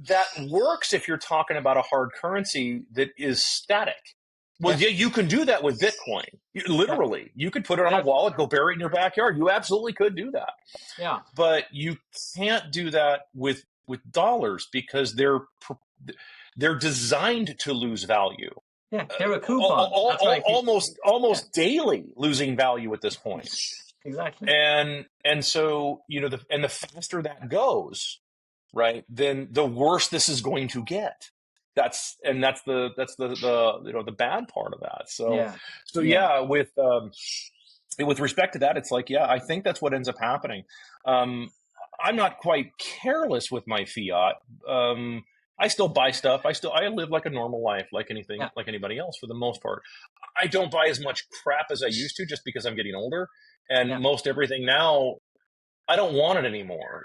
that works if you're talking about a hard currency that is static. Well, yeah, yeah, you can do that with Bitcoin. yeah, Literally, you could put it on a yeah, wallet, go bury it in your backyard. You absolutely could do that, yeah. but you can't do that with dollars because they're designed to lose value, Yeah, they're a coupon. That's why I keep. Yeah, almost daily losing value at this point. exactly. And so the faster that goes, right, then the worse this is going to get. That's the bad part of that. Yeah, So yeah, yeah, with respect to that, it's like, yeah, I think that's what ends up happening. Um, I'm not quite careless with my fiat. I still buy stuff. I live like a normal life, yeah, like anybody else for the most part. I don't buy as much crap as I used to just because I'm getting older. And yeah, most everything now, I don't want it anymore.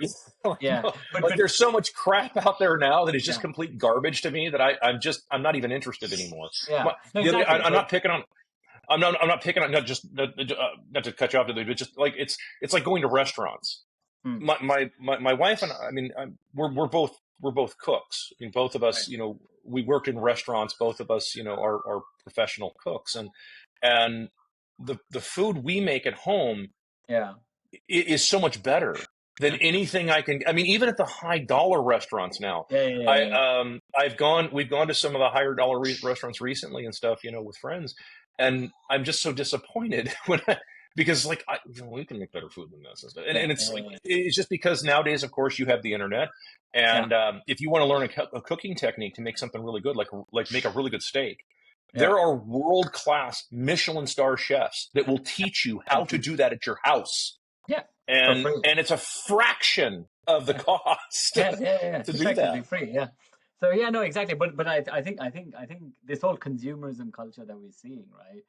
yeah. But Like there's so much crap out there now that is just yeah, complete garbage to me that I'm not even interested anymore. yeah. No, exactly. I'm But not picking on I'm not picking on not to cut you off, but just like it's like going to restaurants. mm, My wife and I mean we're both cooks. I mean, both of right. us, we worked in restaurants. Both of us, are professional cooks, and the food we make at home Yeah, is so much better than yeah, anything I can. I mean, even at the high dollar restaurants now, yeah, yeah, yeah, yeah. we've gone to some of the higher dollar restaurants recently and stuff, with friends, and I'm just so disappointed because like we can make better food than this and stuff. And Yeah, it's like yeah, it's just because nowadays, of course, you have the internet, yeah, and if you want to learn a cooking technique to make something really good, like make a really good steak. yeah. There are world class Michelin star chefs that will teach you I'll how to teach do you. that at your house, Yeah, for and free. and it's a fraction of the Yeah, cost yeah, yeah, yeah. to It's do effectively that. free. Yeah. So yeah, no, exactly. But I think this whole consumerism culture that we're seeing, right?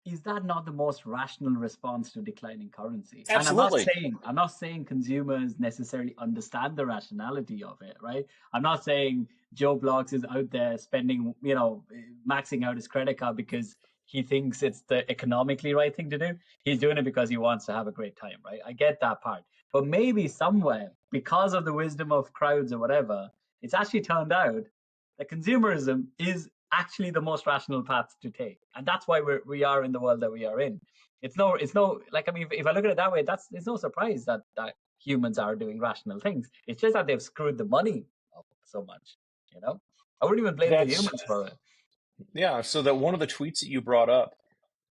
Is that not the most rational response to declining currency? And Absolutely. I'm not saying consumers necessarily understand the rationality of it, right? I'm not saying Joe Bloggs is out there spending, maxing out his credit card because he thinks it's the economically right thing to do. He's doing it because he wants to have a great time, right? I get that part. But maybe somewhere, because of the wisdom of crowds or whatever, it's actually turned out that consumerism is actually the most rational path to take, and that's why we are in the world that we are in. It's no like, I mean, if I look at it that way, that's it's no surprise that humans are doing rational things. It's just that they've screwed the money up so much. I wouldn't even blame the That's humans for it. yeah. So that one of the tweets that you brought up,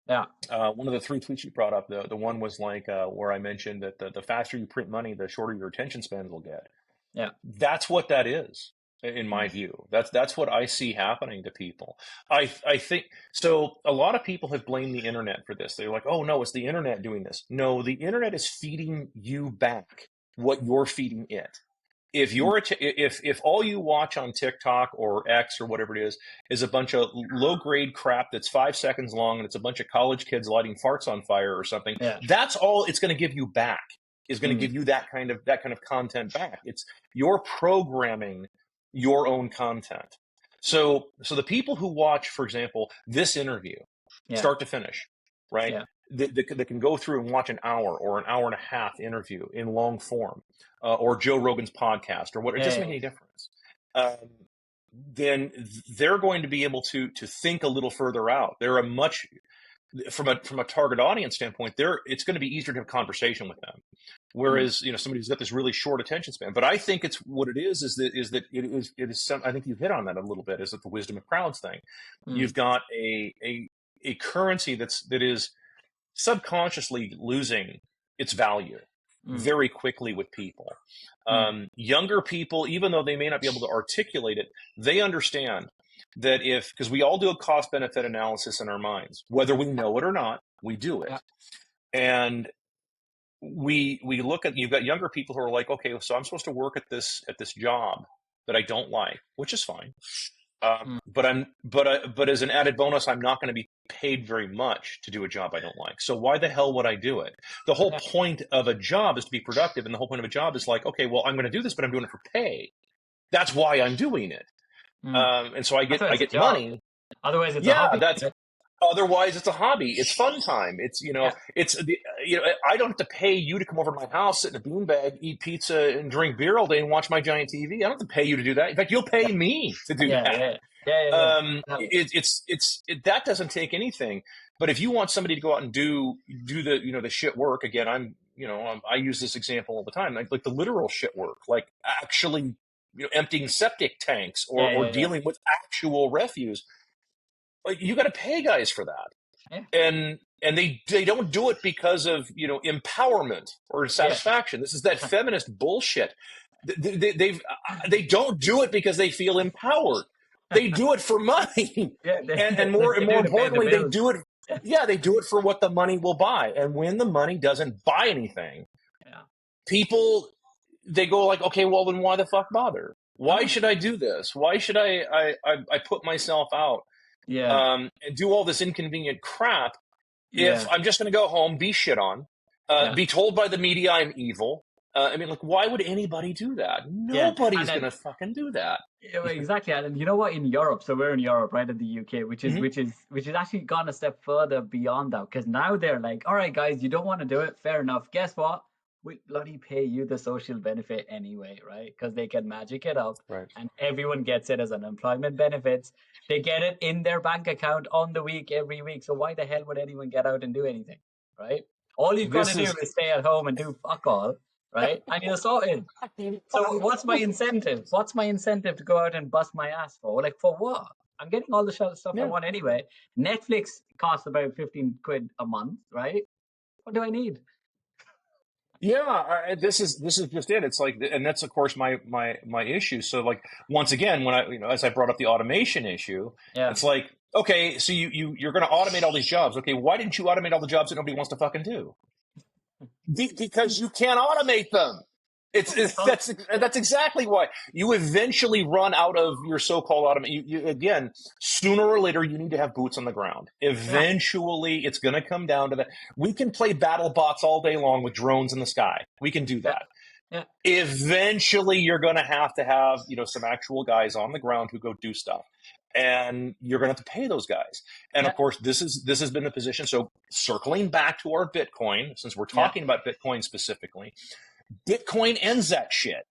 Yeah, one of the three tweets you brought up, the one was like where I mentioned that the faster you print money, the shorter your attention spans will get. yeah, That's what that is. in my view. That's what I see happening to people. I think so. A lot of people have blamed the internet for this. They're like, "Oh no, it's the internet doing this." No, the internet is feeding you back what you're feeding it. If if all you watch on TikTok or X or whatever it is a bunch of low grade crap that's 5 seconds long and it's a bunch of college kids lighting farts on fire or something, Yeah. that's all it's going to give you back. Is going to give you that kind of content back. It's you're programming your own content. So the people who watch, for example, this interview, start to finish, right? Yeah. They can go through and watch an hour or an hour and a half interview in long form, or Joe Rogan's podcast or what. It doesn't make any difference. Then they're going to be able to think a little further out. They're a much from a target audience standpoint, it's going to be easier to have a conversation with them. Whereas, somebody who's got this really short attention span. But I think it's what it is that it is some, I think you hit on that a little bit, is that the wisdom of crowds thing. You've got a currency that is subconsciously losing its value very quickly with people. Younger people, even though they may not be able to articulate it, they understand that because we all do a cost benefit analysis in our minds, whether we know it or not, we do it. And we look at, you've got younger people who are like, okay, so I'm supposed to work at this job that I don't like, which is fine. But as an added bonus, I'm not going to be paid very much to do a job I don't like. So why the hell would I do it? The whole point of a job is to be productive. And the whole point of a job is like, okay, well, I'm going to do this, but I'm doing it for pay. That's why I'm doing it. And so I get money. Otherwise, it's a hobby. Otherwise, it's a hobby. It's fun time. It's I don't have to pay you to come over to my house, sit in a beanbag, eat pizza, and drink beer all day and watch my giant TV. I don't have to pay you to do that. In fact, you'll pay me to do that. That doesn't take anything. But if you want somebody to go out and do the shit work, again, I use this example all the time, like the literal shit work, like actually emptying septic tanks or dealing with actual refuse. Like, you got to pay guys for that, and they don't do it because of empowerment or satisfaction. This is that feminist bullshit. They don't do it because they feel empowered. They do it for money, and more importantly, they do it. They do it for what the money will buy. And when the money doesn't buy anything, people, they go like, okay, well then why the fuck bother? Why should I do this? Why should I put myself out? And do all this inconvenient crap if I'm just going to go home, be shit on, be told by the media I'm evil. Why would anybody do that? Nobody's going to fucking do that. Exactly. And you know what? In Europe, so we're in Europe, right, in the UK, which is actually gone a step further beyond that, because now they're like, all right, guys, you don't want to do it. Fair enough. Guess what? We bloody pay you the social benefit anyway, right? Because they can magic it up, and everyone gets it as unemployment benefits. They get it in their bank account on the week, every week. So why the hell would anyone get out and do anything, right? All you've got to do is stay at home and do fuck all, right? And you're sorted. So what's my incentive? What's my incentive to go out and bust my ass for? Like, for what? I'm getting all the stuff I want anyway. Netflix costs about 15 quid a month, right? What do I need? This is just it. It's like, and that's of course my issue. So like, once again, when as I brought up the automation issue, it's like, okay, so you're going to automate all these jobs. Okay, why didn't you automate all the jobs that nobody wants to fucking do? Because you can't automate them. That's exactly why. You eventually run out of your so-called automation. You again, sooner or later, you need to have boots on the ground. Eventually, it's going to come down to that. We can play battle bots all day long with drones in the sky. We can do that. Eventually, you're going to have some actual guys on the ground who go do stuff, and you're going to have to pay those guys. And of course, this has been the position. So circling back to our Bitcoin, since we're talking about Bitcoin specifically. Bitcoin ends that shit.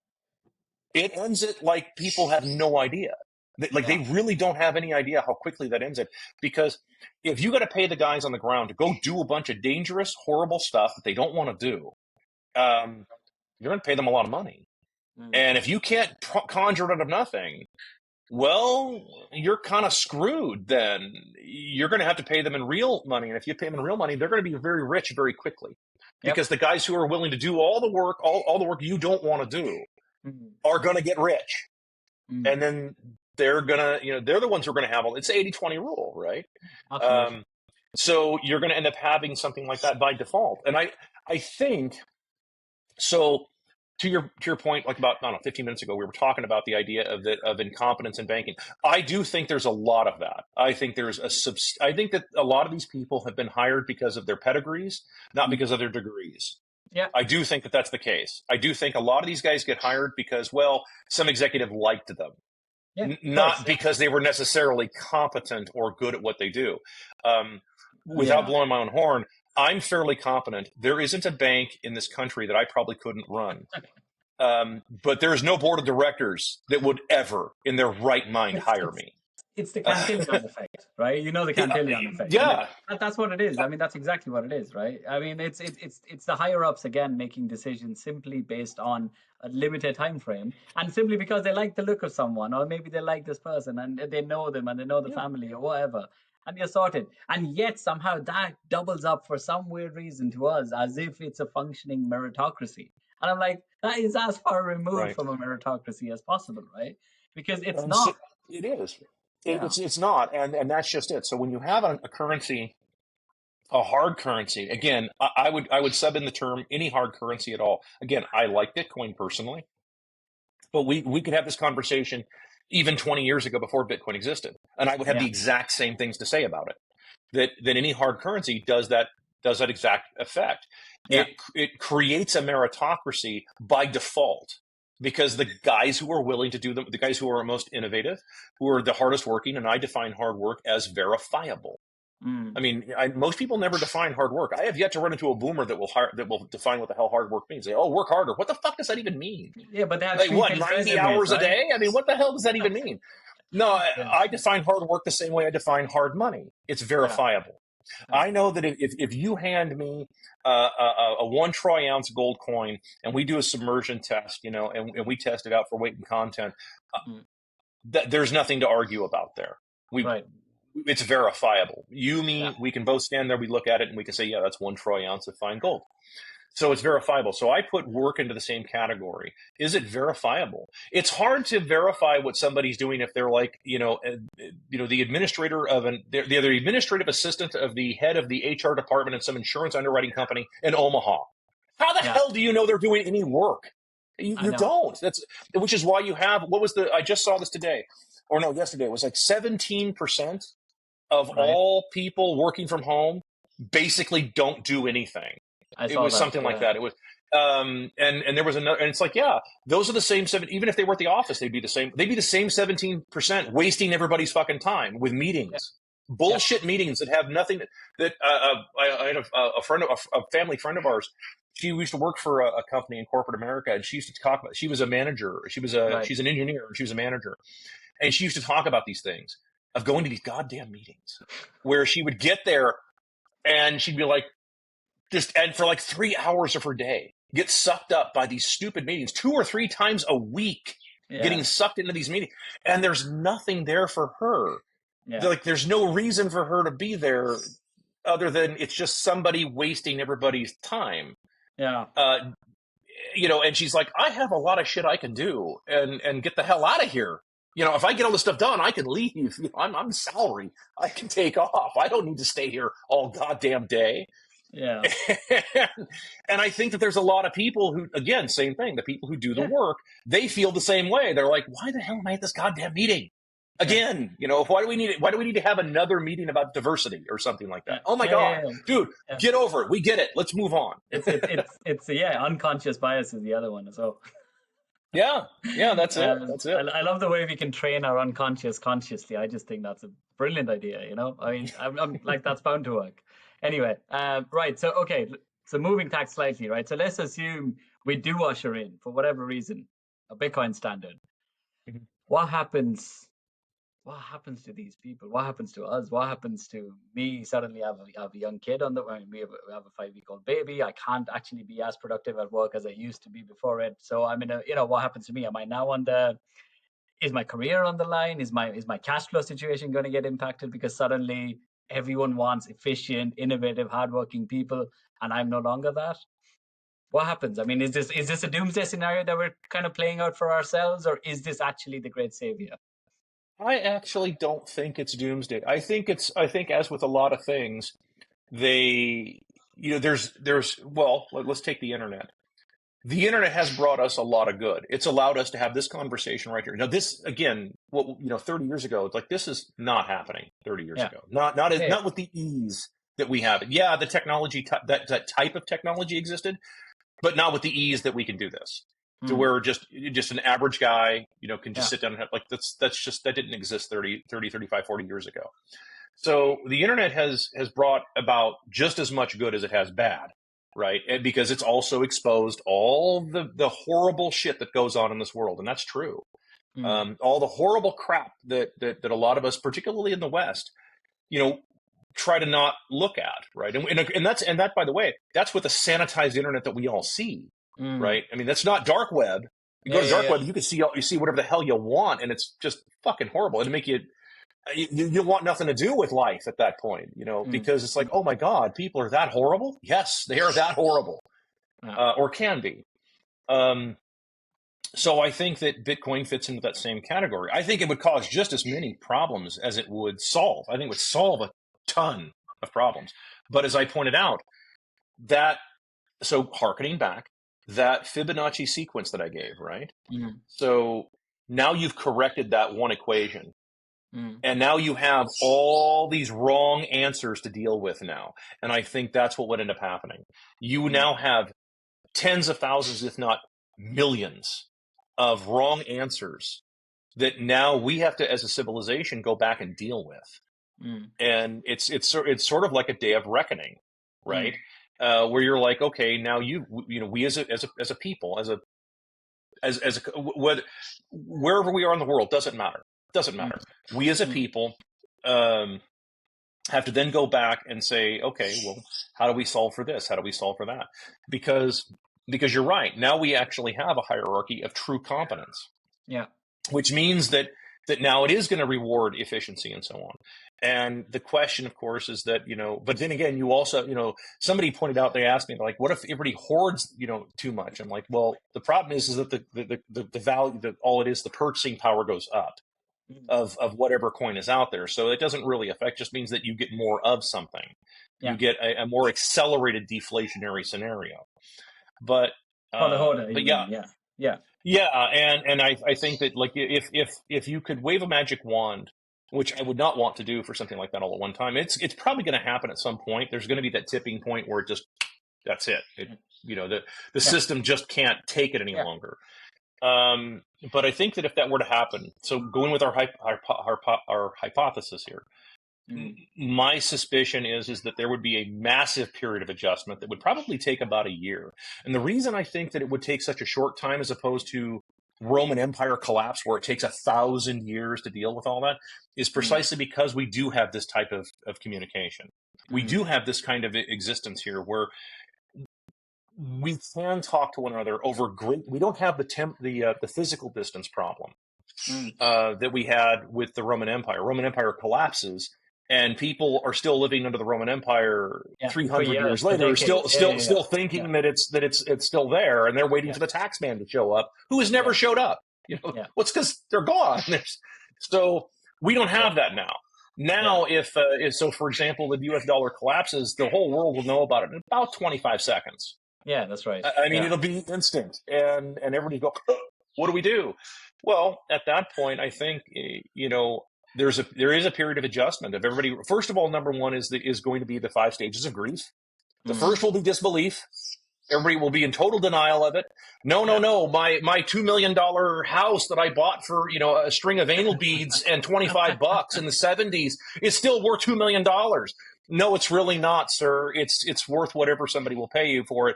It ends it like people have no idea. They really don't have any idea how quickly that ends it. Because if you got to pay the guys on the ground to go do a bunch of dangerous, horrible stuff that they don't want to do, you're going to pay them a lot of money. And if you can't conjure it out of nothing, well, you're kind of screwed then. You're going to have to pay them in real money. And if you pay them in real money, they're going to be very rich very quickly. Because the guys who are willing to do all the work, all the work you don't want to do, are going to get rich. Mm. and then they're gonna, they're the ones who are gonna have it's the 80-20 rule, right? Absolutely. Um, so you're gonna end up having something like that by default. And I think so. To your point, like about, I don't know, 15 minutes ago, we were talking about the idea of incompetence in banking. I do think there's a lot of that. I think I think that a lot of these people have been hired because of their pedigrees, not Mm. because of their degrees. Yeah. I do think that that's the case. I do think a lot of these guys get hired because, well, some executive liked them, Yeah. Of course. not because they were necessarily competent or good at what they do. Um, without Yeah. blowing my own horn, I'm fairly competent. There isn't a bank in this country that I probably couldn't run. But there is no board of directors that would ever, in their right mind, It's hire it's me. it's the Cantillian effect, right? You know the Yeah, Cantillian effect, and yeah, that's what it is. I mean, that's exactly what it is, right? I mean, it's the higher ups again making decisions simply based on a limited time frame, and simply because they like the look of someone, or maybe they like this person, and they know them, and they know the yeah. family, or whatever, and you're sorted. And yet somehow that doubles up for some weird reason to us, as if it's a functioning meritocracy. And I'm like, that is as far removed Right. from a meritocracy as possible, right? Because it's And so not. it is. Yeah. It's not, and that's just it. So when you have a currency, a hard currency, again, I would sub in the term any hard currency at all. Again, I like Bitcoin personally, but we could have this conversation even 20 years ago before Bitcoin existed, and I would have Yeah. the exact same things to say about it. That any hard currency does that exact effect. Yeah. It creates a meritocracy by default because the guys who are willing to do them, the guys who are most innovative, who are the hardest working, and I define hard work as verifiable. I Mm. mean, most people never define hard work. I have yet to run into a boomer that will define what the hell hard work means. They, oh, work harder. What the fuck does that even mean? Yeah, but they have Like what, three-page 90 resumes, hours a right? day? I mean, what the hell does that even mean? No, Yeah. I define hard work the same way I define hard money. It's Yeah. verifiable. Yeah. I know that if you hand me a 1 troy ounce gold coin and we do a submersion test, and we test it out for weight and content, Mm. there's nothing to argue about there. Right. It's verifiable. You, Yeah. me, we can both stand there, we look at it, and we can say, yeah, that's 1 troy ounce of fine gold. So it's verifiable. So I put work into the same category. Is it verifiable? It's hard to verify what somebody's doing if they're like, the administrator of they're the administrative assistant of the head of the HR department in some insurance underwriting company in Omaha. How the Yeah. hell do you know they're doing any work? You, I you know. don't. Which is why you have, I just saw this today, or no, yesterday. It was like 17% of Right. all people working from home basically don't do anything. I It saw was that. something like Yeah. that. It was, and there was another, and it's like, yeah, those are the same seven. Even if they were at the office, they'd be the same. They'd be the same 17%, wasting everybody's fucking time with Yeah. meetings, Yeah. bullshit meetings that have nothing. I had a friend, a family friend of ours. She used to work for a company in corporate America, and she used to talk about. She was a manager. Right. She's an engineer, and she was a manager, and she used to talk about these things of going to these goddamn meetings, where she would get there and she'd be like, and for like 3 hours of her day, get sucked up by these stupid meetings 2 or 3 times a week, Yeah. getting sucked into these meetings, and there's nothing there for her. Yeah. Like, there's no reason for her to be there other than it's just somebody wasting everybody's time. Yeah. And she's like, I have a lot of shit I can do and get the hell out of here. If I get all this stuff done, I can leave. I'm salary. I can take off. I don't need to stay here all goddamn day. Yeah. And I think that there's a lot of people who, again, same thing, the people who do the Yeah. work, they feel the same way. They're like, why the hell am I at this goddamn meeting? Again, why do we need to have another meeting about diversity or something like Yeah. that? Oh my Yeah. God, Yeah. dude, Yeah. get over it. We get it. Let's move on. It's yeah. Unconscious bias is the other one as well. Yeah, that's it. That's it. I love the way we can train our unconscious consciously. I just think that's a brilliant idea. I mean, I'm like, that's bound to work. Anyway, right. So, okay. So moving tax slightly, right? So let's assume we do usher in, for whatever reason, a Bitcoin standard. Mhm. What happens? What happens to these people? What happens to us? What happens to me? Suddenly, I have a young kid we have a 5-week-old baby. I can't actually be as productive at work as I used to be before it. So I'm in what happens to me? Am I now is my career on the line? Is my cash flow situation going to get impacted because suddenly everyone wants efficient, innovative, hardworking people, and I'm no longer that? What happens? I mean, is this a doomsday scenario that we're kind of playing out for ourselves, or is this actually the great savior? I actually don't think it's doomsday. I think as with a lot of things, they, well, let's take the internet. The internet has brought us a lot of good. It's allowed us to have this conversation right here. Now, this again, 30 years ago, it's like this is not happening 30 years Yeah. ago. Not with the ease that we have. Yeah, the technology, that type of technology existed, but not with the ease that we can do this. To where just an average guy, can just sit down and have, like, that didn't exist 30, 35, 40 years ago. So the internet has brought about just as much good as it has bad, right? And because it's also exposed all the horrible shit that goes on in this world, and that's true. All the horrible crap that a lot of us, particularly in the West, try to not look at, right? And that, by the way, that's with the sanitized internet that we all see, right? I mean, that's not dark web. You go to dark web, you can see whatever the hell you want, and it's just fucking horrible. It'll make you want nothing to do with life at that point, because it's like, oh my God, people are that horrible? Yes, they are that horrible, or can be. So I think that Bitcoin fits into that same category. I think it would cause just as many problems as it would solve. I think it would solve a ton of problems. But as I pointed out, so hearkening back, that Fibonacci sequence that I gave, right? So now you've corrected that one equation. And now you have all these wrong answers to deal with now. And I think that's what would end up happening. You now have tens of thousands, if not millions, of wrong answers that now we have to, as a civilization, go back and deal with. And it's sort of like a day of reckoning, right? Where you're like, okay, now we as a people, wherever we are in the world, doesn't matter. We as a people have to then go back and say, okay, well, how do we solve for this? How do we solve for that? Because you're right. Now we actually have a hierarchy of true competence. Yeah. Which means that now it is going to reward efficiency and so on. And the question, of course, is that, but then again, you also, somebody pointed out, they asked me, like, what if everybody hoards, too much? I'm like, well, the problem is that the value, that all it is, the purchasing power goes up of whatever coin is out there. So it doesn't really affect, just means that you get more of something. Yeah. You get a more accelerated deflationary scenario. But, the hoarder, but and I think that, like, if you could wave a magic wand, which I would not want to do for something like that all at one time, it's probably going to happen at some point. There's going to be that tipping point where that's it. The system just can't take it any longer. But I think that if that were to happen, so going with our hypothesis here, my suspicion is that there would be a massive period of adjustment that would probably take about a year. And the reason I think that it would take such a short time as opposed to Roman Empire collapse, where it takes 1,000 years to deal with all that, is precisely because we do have this type of communication. We do have this kind of existence here where we can talk to one another over we don't have the physical distance problem that we had with the Roman Empire. Roman Empire collapses, and people are still living under the Roman Empire 300 years later, still thinking that it's still there, and they're waiting for the tax man to show up, who has never showed up. What's because they're gone. So we don't have that now. Now, if for example, the U.S. dollar collapses, the whole world will know about it in about 25 seconds. Yeah, that's right. I mean, it'll be instant, and everybody go, what do we do? Well, at that point, I think there is a period of adjustment of everybody. First of all, number one is going to be the 5 stages of grief. The first will be disbelief. Everybody will be in total denial of it. No. My $2 million house that I bought for a string of anal beads and $25 in the 70s is still worth $2 million. No, it's really not, sir. It's worth whatever somebody will pay you for it.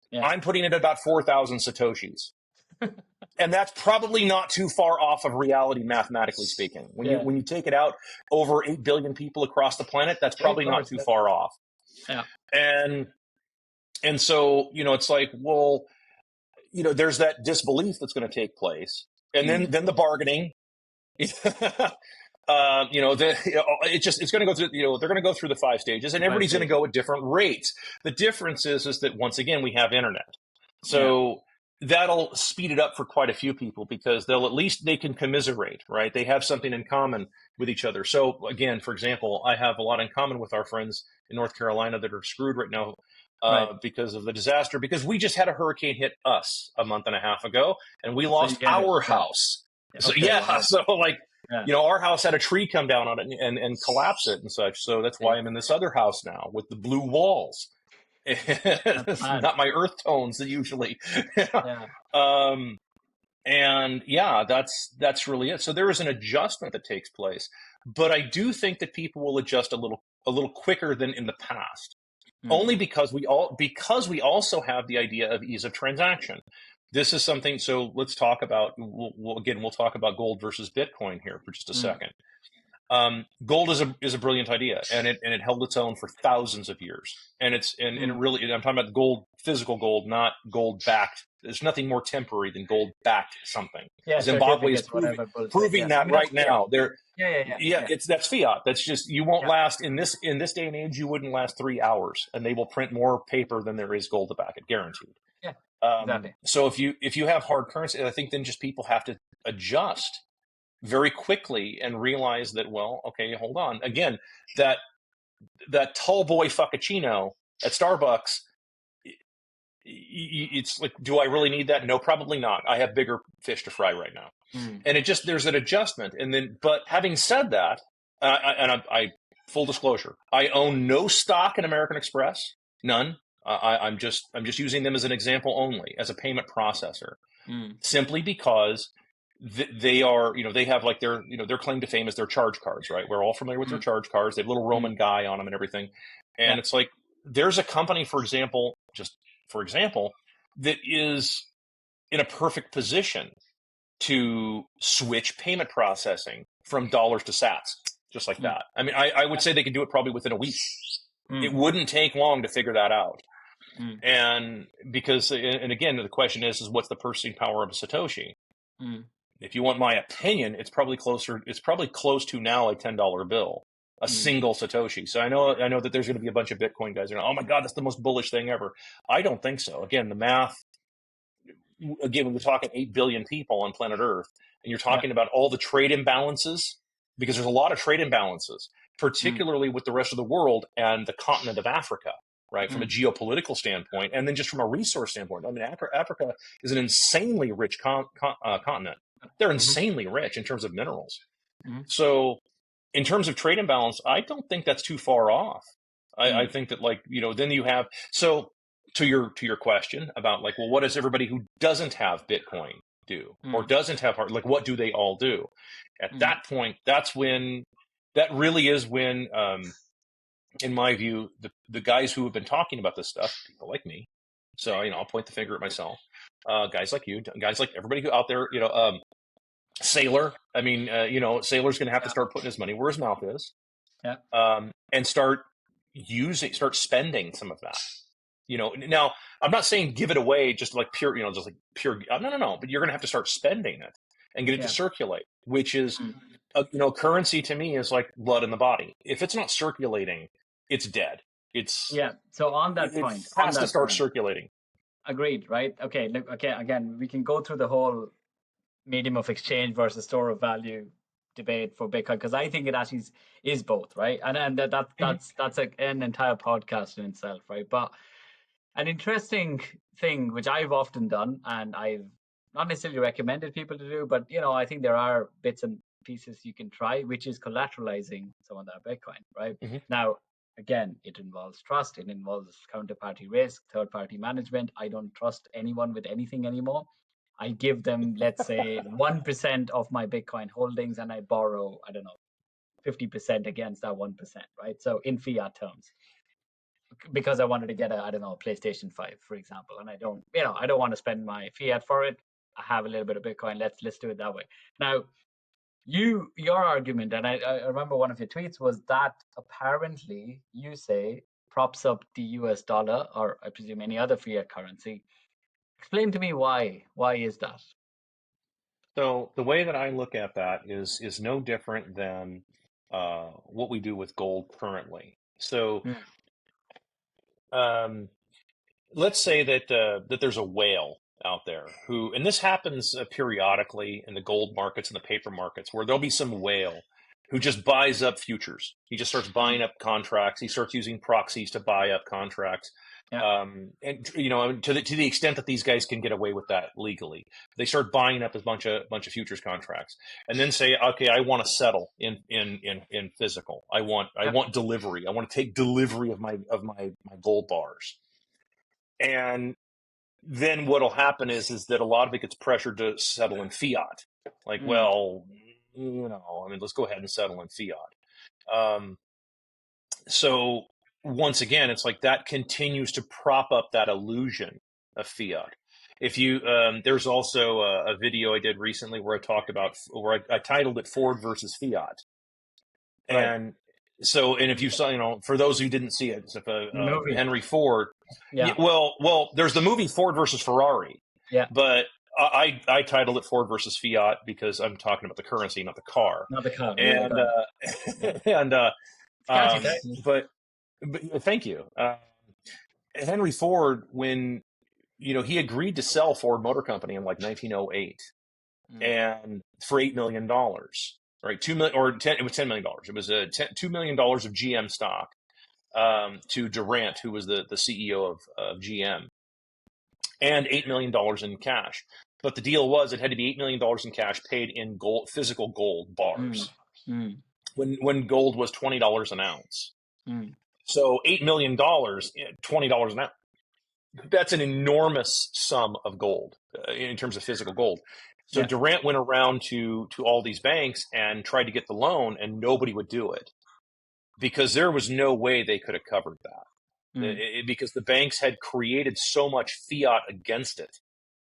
Yeah. I'm putting it at about 4,000 satoshis. And that's probably not too far off of reality, mathematically speaking. When you take it out over 8 billion people across the planet, that's probably not too far off. Yeah. And so, it's like, well, there's that disbelief that's going to take place. And then the bargaining. It's going to go through, they're going to go through the 5 stages, and everybody's going to go at different rates. The difference is that once again, we have internet. So that'll speed it up for quite a few people because they can commiserate, right? They have something in common with each other. So again, for example, I have a lot in common with our friends in North Carolina that are screwed right now because of the disaster, because we just had a hurricane hit us a month and a half ago and we lost our house. So so like, our house had a tree come down on it and collapse it and such. So that's why I'm in this other house now with the blue walls. It's not my earth tones that usually. And that's really it. So there is an adjustment that takes place, but I do think that people will adjust a little quicker than in the past, only because we also have the idea of ease of transaction. This is something. So let's talk about. We'll talk about gold versus Bitcoin here for just a second. Gold is a brilliant idea, and it held its own for thousands of years. And it really, I'm talking about gold, physical gold, not gold backed. There's nothing more temporary than gold backed something. Zimbabwe is proving that right now. That's fiat. That's just, you won't last in this day and age. You wouldn't last 3 hours, and they will print more paper than there is gold to back it, guaranteed. Exactly. So if you have hard currency, I think then just people have to adjust very quickly and realize that, well, okay, hold on. Again, that tall boy frappuccino at Starbucks, it's like, do I really need that? No, probably not. I have bigger fish to fry right now. And there's an adjustment. And then, but having said that, I full disclosure, I own no stock in American Express, none. I'm just using them as an example only, as a payment processor, simply because they are, they have like their claim to fame is their charge cards, right? We're all familiar with their charge cards. They have a little Roman guy on them and everything. And it's like, there's a company, for example, that is in a perfect position to switch payment processing from dollars to sats, just like that. I mean, I would say they could do it probably within a week. It wouldn't take long to figure that out. And because, and again, the question is what's the purchasing power of a Satoshi? If you want my opinion, it's probably close to now a $10 bill, a single Satoshi. So I know that there's going to be a bunch of Bitcoin guys who are, oh my God, that's the most bullish thing ever. I don't think so. Again, the math, we're talking 8 billion people on planet Earth, and you're talking about all the trade imbalances, because there's a lot of trade imbalances, particularly with the rest of the world and the continent of Africa, right? From a geopolitical standpoint, and then just from a resource standpoint. I mean, Africa is an insanely rich continent. They're insanely rich in terms of minerals. So in terms of trade imbalance, I don't think that's too far off. I think that, like, then you have, so to your question about, like, well, what does everybody who doesn't have Bitcoin do or doesn't have like, what do they all do? At that point, that really is when, in my view, the guys who have been talking about this stuff, people like me, so, I'll point the finger at myself, guys like you, guys like everybody who out there, Sailor. I mean, Sailor's going to have to start putting his money where his mouth is, and start spending some of that. Now I'm not saying give it away just like pure, no. But you're going to have to start spending it and get it to circulate, which is, currency to me is like blood in the body. If it's not circulating, it's dead. So on that point, it has to start circulating. Agreed, right? Okay. Look, again, we can go through the whole medium of exchange versus store of value debate for Bitcoin, because I think it actually is both, right? And that's an entire podcast in itself, right? But an interesting thing which I've often done, and I've not necessarily recommended people to do, but I think there are bits and pieces you can try, which is collateralizing some of that Bitcoin, right? Now, again, it involves trust, it involves counterparty risk, third-party management. I don't trust anyone with anything anymore. I give them, let's say, 1% of my Bitcoin holdings, and I borrow, 50% against that 1%, right? So in fiat terms, because I wanted to get a PlayStation 5, for example, and I don't want to spend my fiat for it. I have a little bit of Bitcoin. Let's do it that way. Now, your argument, and I remember one of your tweets was that apparently you say props up the US dollar, or I presume any other fiat currency. Explain to me why. Why is that? So the way that I look at that is no different than what we do with gold currently. So let's say that there's a whale out there who, and this happens periodically in the gold markets and the paper markets, where there'll be some whale who just buys up futures. He just starts buying Mm. up contracts. He starts using proxies to buy up contracts. Yeah. And to the extent that these guys can get away with that legally, they start buying up a bunch of futures contracts, and then say, okay, I want to settle in physical. I Yeah. want delivery. I want to take delivery of my gold bars. And then what'll happen is that a lot of it gets pressured to settle in fiat. Like, Mm. well, I mean, let's go ahead and settle in fiat. Um, so once again, it's like that continues to prop up that illusion of fiat. If you, there's also a video I did recently where I talked about, where I titled it Ford versus Fiat. Right. And so, and if you saw, for those who didn't see it, Movie. Henry Ford. Yeah, Yeah. well, there's the movie Ford versus Ferrari, Yeah. but I titled it Ford versus Fiat because I'm talking about the currency, not the car. Not the car. Yeah. And Got it. Yeah. and Catchy um, title. but thank you, Henry Ford, when he agreed to sell Ford Motor Company in like 1908, Mm. and for $8 million, right? 2 million or 10. It was $10 million. It was $2 million of GM stock to Durant, who was the CEO of GM, and $8 million in cash. But the deal was it had to be $8 million in cash paid in gold, physical gold Mm. bars, Mm. when gold was $20 an ounce. Mm. So $8 million, $20 an ounce. That's an enormous sum of gold in terms of physical gold. So Yeah. Durant went around to all these banks and tried to get the loan, and nobody would do it because there was no way they could have covered that. Mm. Because the banks had created so much fiat against it.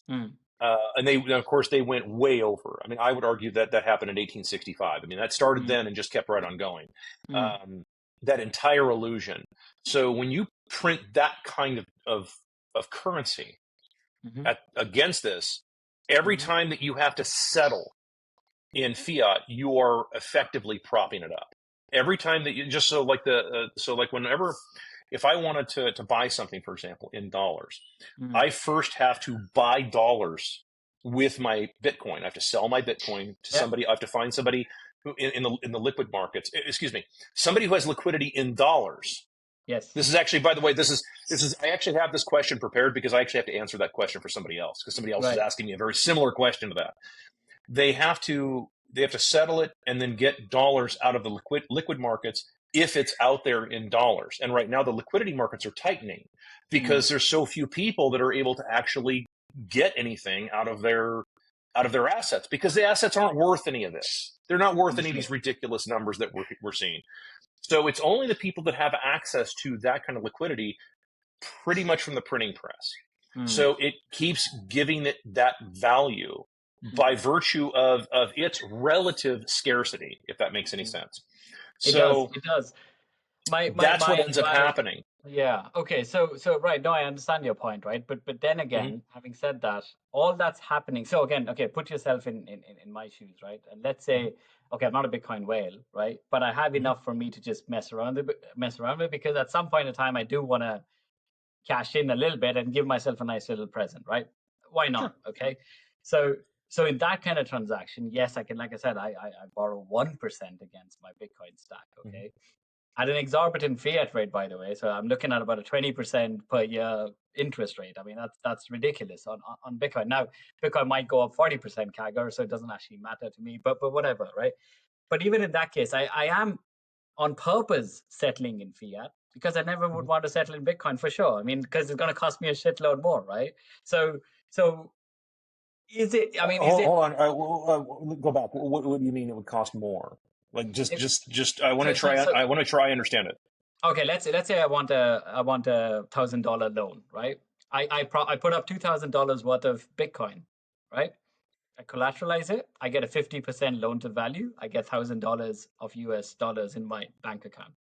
Mm. And of course, they went way over. I mean, I would argue that happened in 1865. I mean, that started Mm. then and just kept right on going. Mm. Um, that entire illusion. So when you print that kind of currency Mm-hmm. against this, every Mm-hmm. time that you have to settle in fiat, you are effectively propping it up. Every time that you just so like whenever, if I wanted to buy something, for example, in dollars, Mm. I first have to buy dollars with my Bitcoin. I have to sell my Bitcoin to Yeah. somebody. I have to find somebody who in the liquid markets. Excuse me, somebody who has liquidity in dollars. Yes. This is actually, by the way, this is. I actually have this question prepared because I actually have to answer that question for somebody else, because somebody else is Right. asking me a very similar question to that. They have to settle it and then get dollars out of the liquid markets if it's out there in dollars. And right now the liquidity markets are tightening Mm. because there's so few people that are able to actually get anything out of their assets, because the assets aren't worth any of this. They're not worth any of Sure. these ridiculous numbers that we're seeing. So it's only the people that have access to that kind of liquidity, pretty much from the printing press. Mm. So it keeps giving it that value by Mm. virtue of its relative scarcity, if that makes any Mm. sense. It does. So It does. that's what ends up happening. Yeah. Okay. So right. No, I understand your point, right? But then Mm-hmm. again, having said that, all that's happening. So again, okay, put yourself in my shoes, right? And let's say, okay, I'm not a Bitcoin whale, right? But I have Mm-hmm. enough for me to just mess around with, because at some point in time I do want to cash in a little bit and give myself a nice little present, right? Why not? Sure. Okay. So in that kind of transaction, yes, I can, like I said, I borrow 1% against my Bitcoin stack, Mm-hmm. okay? At an exorbitant fiat rate, by the way. So I'm looking at about a 20% per year interest rate. I mean, that's ridiculous on Bitcoin. Now, Bitcoin might go up 40% CAGR, so it doesn't actually matter to me, but whatever, right? But even in that case, I am on purpose settling in fiat because I never would want to settle in Bitcoin for sure. I mean, because it's going to cost me a shitload more, right? So, so is it? I mean, is it? Hold on. Go back. What do you mean it would cost more? Like If, just. I want to so, so, try. so, I want to try understand it. okay. Let's say I want a $1,000 loan, right? I put up $2,000 worth of Bitcoin, right? I collateralize it. I get a 50% loan to value. I get $1,000 of US dollars in my bank account.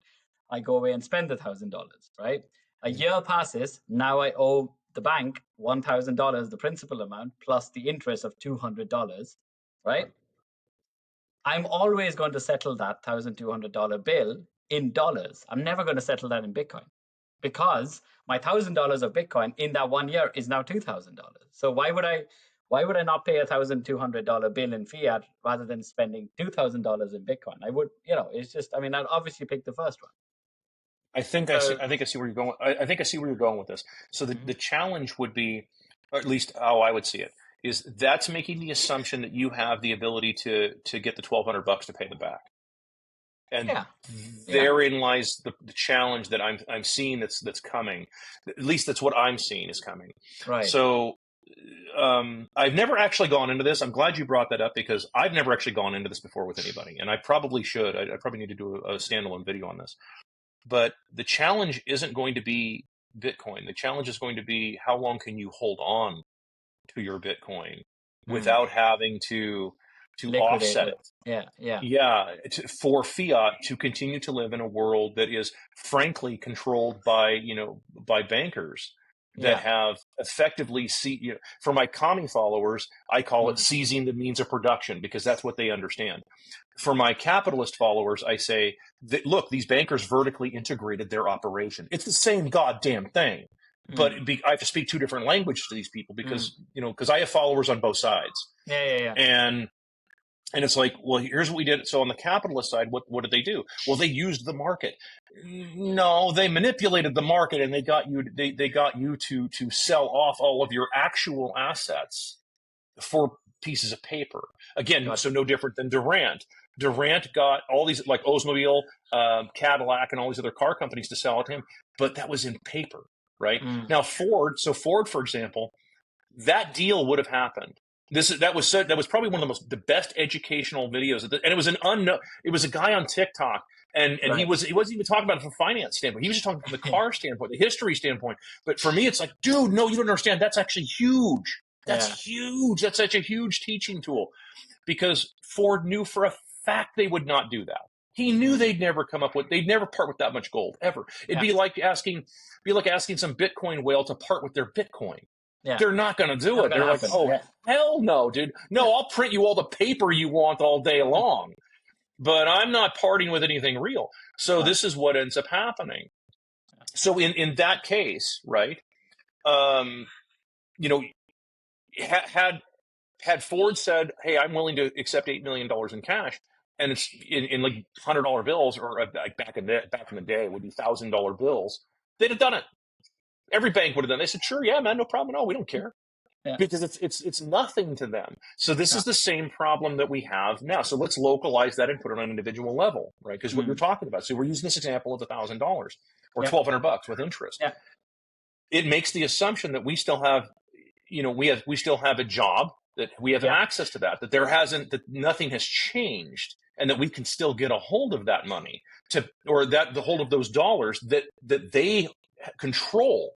I go away and spend $1,000, right? A Mhm. year passes. Now I owe the bank $1,000, the principal amount, plus the interest of $200, right? Right. I'm always going to settle that $1,200 bill in dollars. I'm never going to settle that in Bitcoin. because my $1,000 of Bitcoin in that 1 year is now $2,000. So why would I not pay $1,200 bill in fiat rather than spending $2,000 in Bitcoin? I would, it's just, I mean, I'd obviously pick the first one. I think I see. So I think I see where you're going. I think I see where you're going with this. So the challenge would be, or at least how I would see it, is that's making the assumption that you have the ability to get the $1,200 to pay them back, and yeah, therein lies the challenge that I'm seeing that's coming. At least that's what I'm seeing is coming. right. So I've never actually gone into this. I'm glad you brought that up because I've never actually gone into this before with anybody, and I probably should. I probably need to do a standalone video on this. But the challenge isn't going to be Bitcoin. The challenge is going to be how long can you hold on to your Bitcoin without having to Liquidate offset it. Yeah. For fiat to continue to live in a world that is frankly controlled by bankers that have effectively for my commie followers, I call it seizing the means of production because that's what they understand. For my capitalist followers, I say that, look, these bankers vertically integrated their operation. It's the same goddamn thing. But I have to speak two different languages to these people because I have followers on both sides. Yeah. And it's like, well, here's what we did. So on the capitalist side, what did they do? Well, they used the market. No, they manipulated the market and they got you to sell off all of your actual assets for pieces of paper. Again, so no different than Durant. Durant got all these like Oldsmobile, Cadillac, and all these other car companies to sell it to him, but that was in paper, right? Now Ford, for example, that deal would have happened. That was probably one of the best educational videos, and it was it was a guy on TikTok, and he wasn't even talking about it from a finance standpoint. He was just talking from the car standpoint, the history standpoint. But for me, it's like, dude, no, you don't understand. That's actually huge. That's huge. That's such a huge teaching tool, because Ford knew for a fact they would not do that. He knew they'd never part with that much gold ever. It'd be like asking some Bitcoin whale to part with their Bitcoin. Yeah. They're not going to do it. They're like, hell no, dude. No, I'll print you all the paper you want all day long, but I'm not parting with anything real. So this is what ends up happening. So in that case, right, had Ford said, hey, I'm willing to accept $8 million in cash, and it's in like $100 bills, or like back in the day, it would be $1,000 bills, they'd have done it. Every bank would have done. They said, "Sure, yeah, man, no problem at all. We don't care," because it's nothing to them. So this is the same problem that we have now. So let's localize that and put it on an individual level, right? Because what you're talking about. So we're using this example of $1,000 or $1,200 with interest. Yeah. It makes the assumption that we still have, we still have a job, that we have access to that that nothing has changed, and that we can still get a hold of that money the hold of those dollars that they control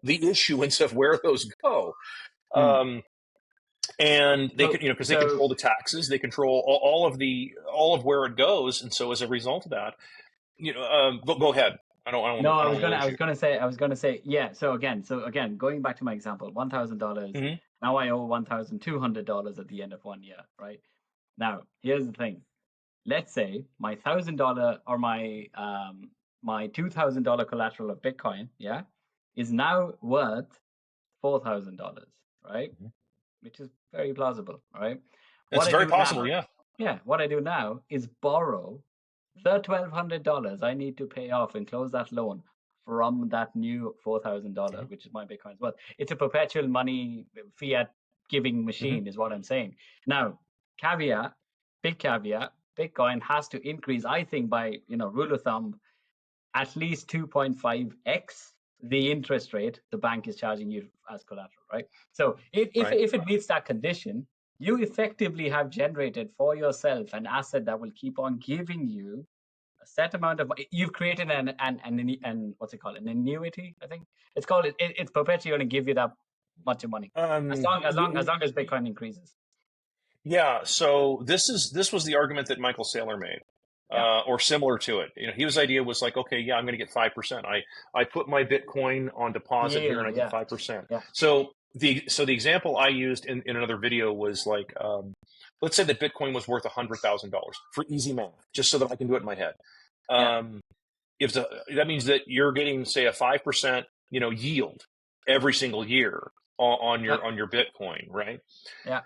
the issuance of where those go. And they could, because they control the taxes, they control all of where it goes. And so as a result of that, go ahead. I was gonna say, yeah. So again, going back to my example, $1,000. Now I owe $1,200 at the end of 1 year, right? Now, here's the thing. Let's say my $1,000 or my $2,000 collateral of Bitcoin, is now worth $4,000, right? Which is very plausible, right? It's very possible, yeah. Yeah, what I do now is borrow the $1,200 I need to pay off and close that loan from that new $4,000, which is my Bitcoin's worth. It's a perpetual money fiat giving machine, is what I'm saying. Now, big caveat, Bitcoin has to increase, I think, by rule of thumb, at least 2.5x the interest rate the bank is charging you as collateral, right? So if it meets that condition, you effectively have generated for yourself an asset that will keep on giving you a set amount of. You've created an what's it called? An annuity, I think it's called. It's perpetually going to give you that much of money as long as Bitcoin increases. Yeah. So this was the argument that Michael Saylor made. Or similar to it. His idea was like, okay, I'm going to get 5%. I put my Bitcoin on deposit here and I get 5%. Yeah. So the example I used in another video was like, let's say that Bitcoin was worth $100,000 for easy math, just so that I can do it in my head. that means that you're getting, say, a 5%, yield every single year on your Bitcoin, right? Yeah.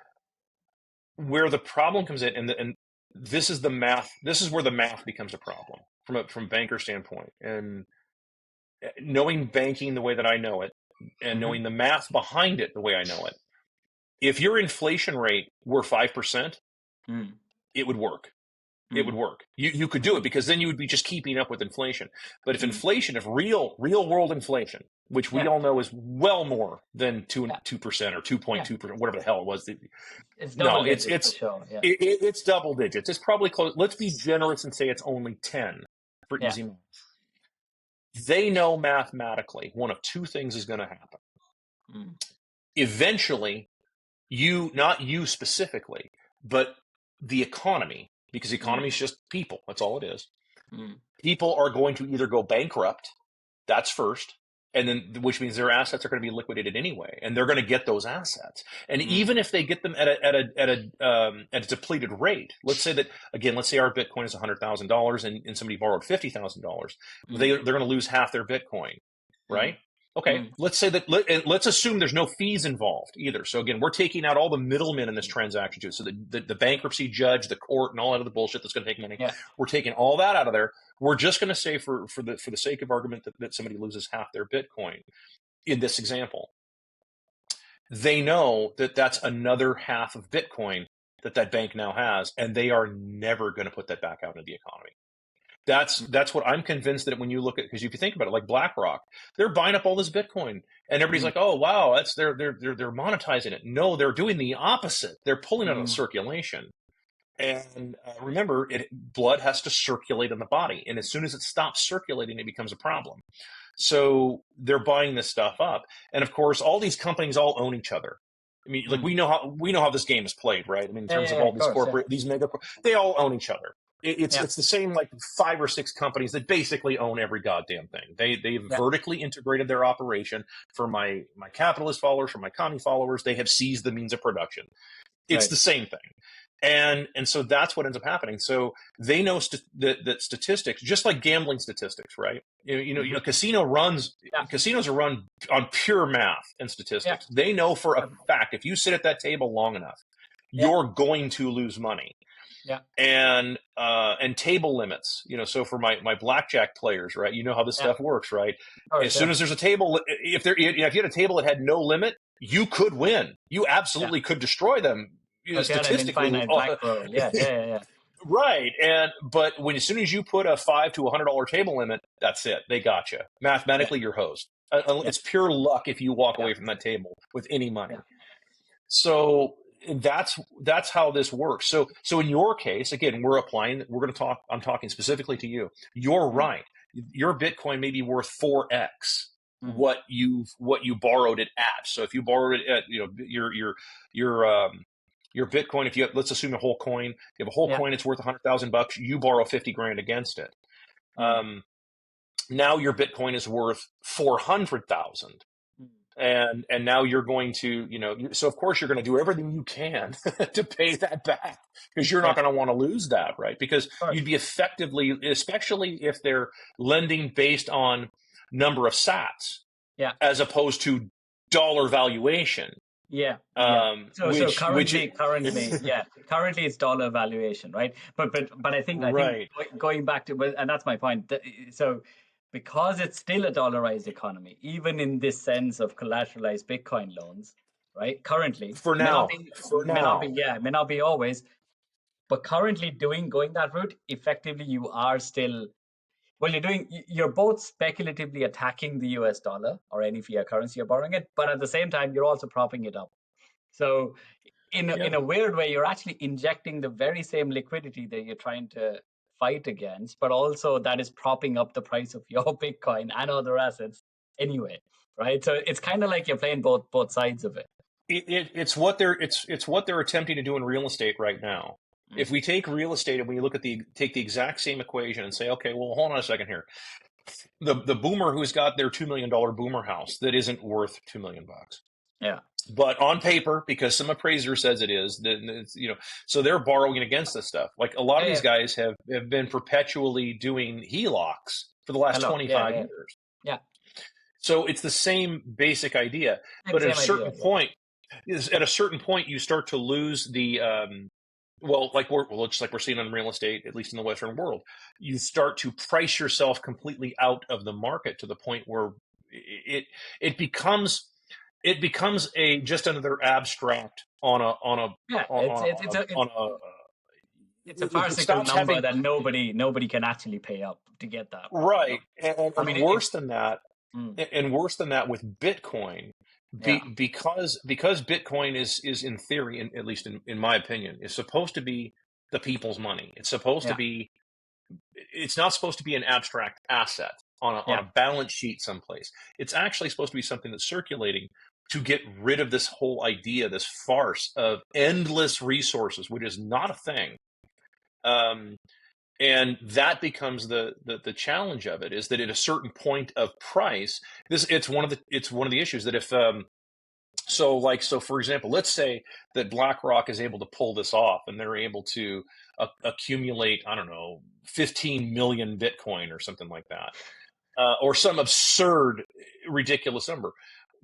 Where the problem comes in, and this is the math. This is where the math becomes a problem from a banker standpoint, and knowing banking the way that I know it, and knowing the math behind it the way I know it. If your inflation rate were 5%, it would work. It would work. You could do it, because then you would be just keeping up with inflation. But if inflation, if real world inflation, which we all know is well more than 2% or 2.2%, whatever the hell it was. It's double digits for sure. Yeah. It's double digits. It's probably close. Let's be generous and say it's only 10 for easy math. They know mathematically one of two things is going to happen. Eventually, not you specifically, but the economy, because the economy is just people. That's all it is. People are going to either go bankrupt. That's first. And then, which means their assets are going to be liquidated anyway, and they're going to get those assets. And even if they get them at a depleted rate, let's say our Bitcoin is $100,000 and somebody borrowed $50,000, they're going to lose half their Bitcoin, right? Okay, let's say that, let's assume there's no fees involved either. So again, we're taking out all the middlemen in this transaction too. So the bankruptcy judge, the court, and all that other bullshit that's going to take money. We're taking all that out of there. We're just going to say, for the sake of argument, that somebody loses half their Bitcoin in this example. They know that that's another half of Bitcoin that bank now has, and they are never going to put that back out into the economy. That's what I'm convinced that when you look at, because if you think about it, like BlackRock, they're buying up all this Bitcoin, and everybody's like, oh wow, they're monetizing it. No, they're doing the opposite. They're pulling it out of circulation. And remember, blood has to circulate in the body, and as soon as it stops circulating, it becomes a problem. So they're buying this stuff up, and of course, all these companies all own each other. I mean, like we know how this game is played, right? I mean, in terms of all these these mega, they all own each other. It's the same, like 5 or 6 companies that basically own every goddamn thing. They've vertically integrated their operation. For my capitalist followers, for my commie followers, they have seized the means of production. It's the same thing. And so that's what ends up happening. So they know that statistics, just like gambling statistics, right? Casinos are run on pure math and statistics. They know for a fact, if you sit at that table long enough, you're going to lose money. And table limits, so for my blackjack players, right? You know how this stuff works, right? As soon as there's a table, if you had a table that had no limit, you could win. You absolutely could destroy them. Statistically, right. But as soon as you put a $5 to $100 table limit, that's it. They got you. Mathematically, you're hosed. It's pure luck if you walk away from that table with any money. So that's how this works. So in your case, again, I'm talking specifically to you. You're right. Your Bitcoin may be worth 4x what you borrowed it at. So if you borrowed it at, your Bitcoin, let's assume a whole coin, you have a whole coin, it's worth $100,000, you borrow 50 grand against it. Now your Bitcoin is worth 400,000. And now you're going to, so of course you're going to do everything you can to pay that back, because you're not going to want to lose that, right? Because you'd be effectively, especially if they're lending based on number of sats, as opposed to dollar valuation. So currently it's dollar valuation, right? But I think going back to, and that's my point. So because it's still a dollarized economy, even in this sense of collateralized Bitcoin loans, right? Currently, may not be always, but currently going that route, effectively you are still, you're both speculatively attacking the US dollar or any fiat currency you're borrowing it, but at the same time, you're also propping it up. So in a weird way, you're actually injecting the very same liquidity that you're trying to fight against, but also that is propping up the price of your Bitcoin and other assets anyway, right? So it's kind of like you're playing both sides of it. It's what they're attempting to do in real estate right now. If we take real estate and we take the exact same equation and say, okay, well, hold on a second here. The boomer who's got their $2 million boomer house that isn't worth $2 million. But on paper, because some appraiser says it is, so they're borrowing against this stuff. Like a lot of these guys have been perpetually doing HELOCs for the last Hello. Yeah, 25 yeah, years. yeah. So it's the same basic idea, Same, but same idea. Yeah. at a certain point, you start to lose the, well, just like we're seeing on real estate, at least in the Western world, you start to price yourself completely out of the market to the point where it it becomes it becomes a just another abstract Yeah, on a it's a it farcical stops number having that nobody can actually pay up to get that. You know, right I mean, and worse than that mm, with Bitcoin, yeah, because Bitcoin is in theory, at least in my opinion, is supposed to be the people's money. yeah, It's not supposed to be an abstract asset on yeah, a balance sheet someplace. It's actually supposed to be something that's circulating to get rid of this whole idea, this farce of endless resources, which is not a thing. Um, and that becomes the challenge of it, is that at a certain point of price, it's one of the issues that if so for example, let's say that BlackRock is able to pull this off and they're able to accumulate, I don't know, 15 million Bitcoin or something like that, or some absurd, ridiculous number,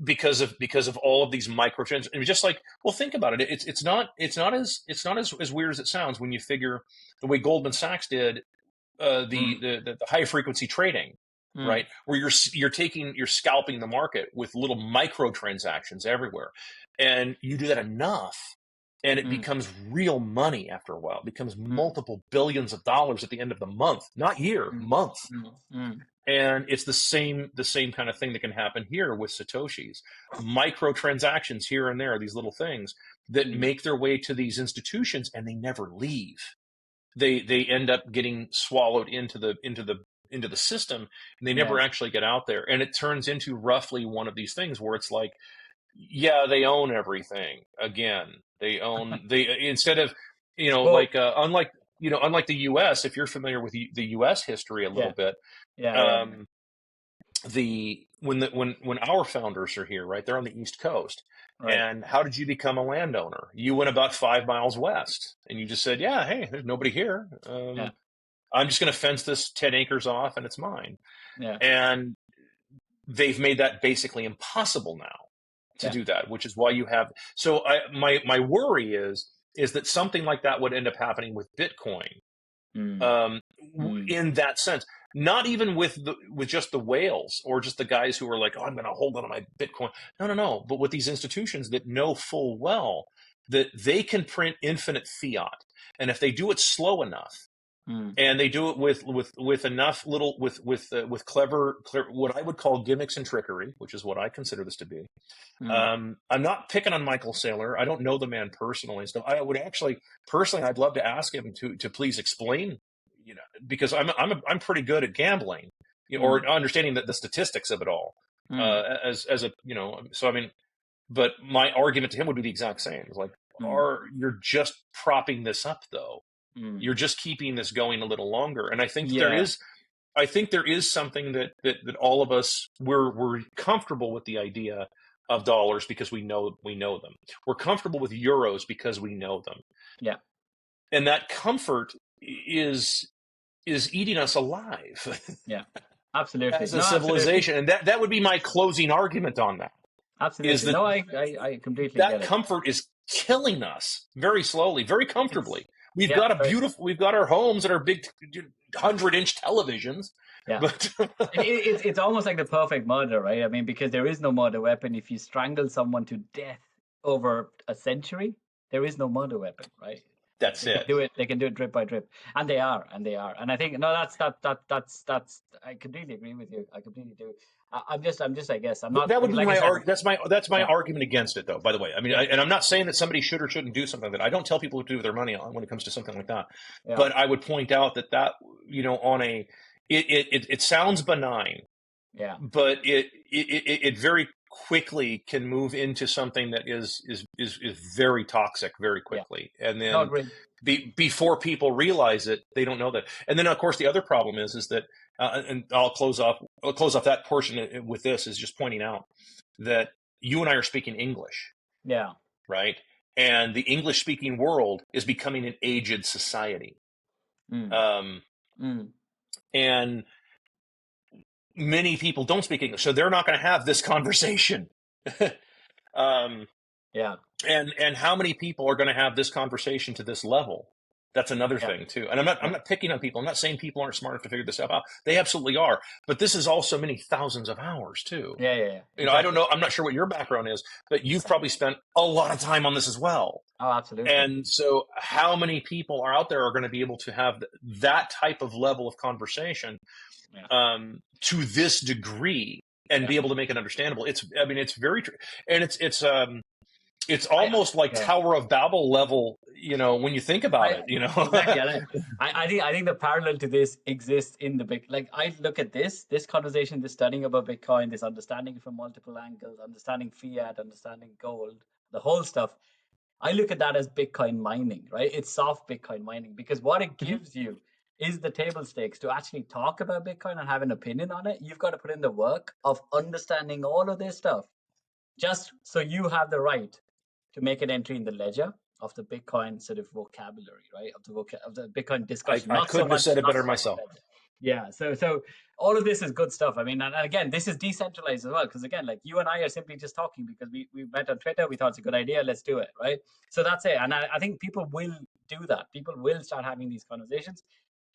because of all of these microtransactions. And just like, well, think about it. It's not as weird as it sounds when you figure the way Goldman Sachs did mm, the high frequency trading, mm, right? Where you're scalping the market with little microtransactions everywhere, and you do that enough, and it mm, becomes real money after a while. It becomes mm, multiple billions of dollars at the end of the month, not year, mm, month. mm, mm, And it's the same kind of thing that can happen here with Satoshis. Microtransactions here and there, these little things that mm, make their way to these institutions, and they never leave. They end up getting swallowed into the system, and they never yeah, actually get out there. And it turns into roughly one of these things where it's like, yeah, they own everything again. They instead of, well, unlike the U.S. If you're familiar with the U.S. history a little yeah, bit, yeah, yeah, yeah, um, when our founders are here, right? They're on the East Coast. right, And how did you become a landowner? You went about 5 miles west, and you just said, "Yeah, hey, there's nobody here. yeah, I'm just going to fence this 10 acres off, and it's mine." yeah, And they've made that basically impossible now to yeah, do that, which is why you have. So my worry is that something like that would end up happening with Bitcoin, mm, um, mm, in that sense. Not even with just the whales or just the guys who are like, "Oh, I'm going to hold on to my Bitcoin." No, no, no. But with these institutions that know full well that they can print infinite fiat, and if they do it slow enough, mm, and they do it with enough little with clever what I would call gimmicks and trickery, which is what I consider this to be. mm, I'm not picking on Michael Saylor. I don't know the man personally and stuff. I would actually personally, I'd love to ask him to please explain, because I'm pretty good at gambling, mm, or understanding the statistics of it all. mm, As a so I mean, but my argument to him would be the exact same. It's like, mm, you're just propping this up though. mm. You're just keeping this going a little longer, and Yeah, I think there is something that all of us, we're comfortable with the idea of dollars because we know them. We're comfortable with euros because we know them, yeah, and that comfort is eating us alive yeah, absolutely. as a No, absolutely, civilization. And that would be my closing argument on that, is absolutely. that No, I completely that get it. comfort is killing us very slowly, very It's comfortably. yeah, very, We've got our homes and our big 100-inch televisions, yeah. but It's almost like the perfect murder, right? I mean, because there is no murder weapon. If you strangle someone to death over a century, there is no murder weapon, right? that's They can it. do it. They can do it drip by drip, and they are, and they are. And I think no, that's. I completely agree with you. I completely do. I'm just. I guess I'm not. That I would mean, be like I said, that's my yeah, argument against it, though. By the way, I mean, yeah, and I'm not saying that somebody should or shouldn't do something. That I don't tell people what to do with their money when it comes to something like that. yeah, But I would point out that on a it sounds benign, yeah, but it very quickly can move into something that is very toxic very yeah. quickly, and No, then agree. before people realize it, they don't know that. And then, of course, the other problem is that, and I'll close off that portion with this, is just pointing out that you and I are speaking English, Yeah. right? And the English speaking world is becoming an aged society. Mm, Um, mm, and many people don't speak English, so they're not going to have this conversation. um, Yeah. and how many people are going to have this conversation to this level? That's another Yeah. thing too. And I'm not picking on people. I'm not saying people aren't smart enough to figure this stuff out. They absolutely are. But this is also many thousands of hours too. Yeah. You know, I don't Exactly. know. I'm not sure what your background is, but you've probably spent a lot of time on this as well. Oh, absolutely. And so how many people are out there are going to be able to have that type of level of conversation to this degree and be able to make it understandable? I mean, it's very true. And it's almost like Tower of Babel level, you know, when you think about it, you know. Exactly. I think the parallel to this exists in the big, like, I look at this conversation, this studying about Bitcoin, this understanding from multiple angles, understanding fiat, understanding gold, the whole stuff. I look at that as Bitcoin mining, right? It's soft Bitcoin mining, because what it gives you is the table stakes to actually talk about Bitcoin and have an opinion on it. You've got to put in the work of understanding all of this stuff, just so you have the right to make an entry in the ledger of the Bitcoin sort of vocabulary, right? Of the Bitcoin discussion. I couldn't have said it better myself. Yeah. So all of this is good stuff. I mean, and again, this is decentralized as well, because again, like, you and I are simply just talking because we met on Twitter. We thought it's a good idea. Let's do it, right? So that's it. And I think people will do that. People will start having these conversations.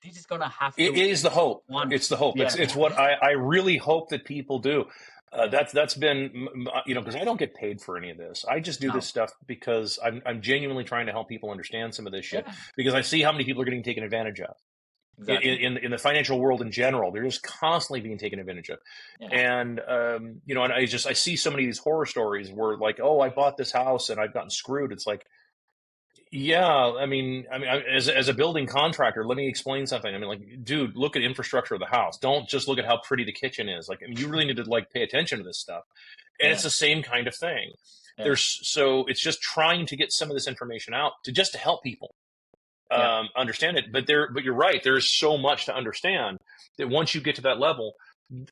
They're just gonna have to. It is the hope. It's the hope. Yeah. It's what I really hope that people do. That's been, you know, because I don't get paid for any of this. I just do this stuff because I'm genuinely trying to help people understand some of this shit, because I see how many people are getting taken advantage of. Exactly. In the financial world in general. They're just constantly being taken advantage of. And you know, and I see so many of these horror stories where, like, oh, I bought this house and I've gotten screwed. It's like, yeah, I mean, as a building contractor, let me explain something. I mean, like, dude, look at infrastructure of the house. Don't just look at how pretty the kitchen is. Like, I mean, you really need to, like, pay attention to this stuff. And it's the same kind of thing. So it's just trying to get some of this information out to help people understand it. But you're right. There's so much to understand that once you get to that level,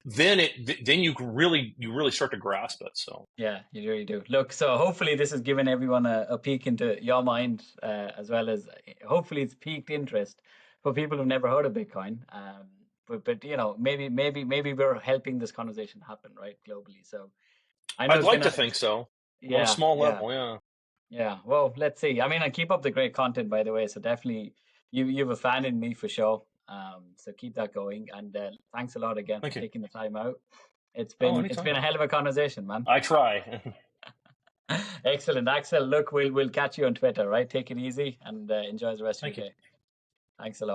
then you really start to grasp it. So yeah, you really do. Look, so hopefully this has given everyone a peek into your mind, as well as hopefully it's piqued interest for people who've never heard of Bitcoin. But you know, maybe we're helping this conversation happen, right, globally. So I'd like to think so. On a small level, yeah. Well, let's see. I mean, I keep up the great content, by the way. So definitely, you've a fan in me for sure. So keep that going, and thanks a lot again for taking the time out. It's been a hell of a conversation, man. I try. Excellent, Axel. Look, we'll catch you on Twitter, right? Take it easy and enjoy the rest of your day. Thanks a lot.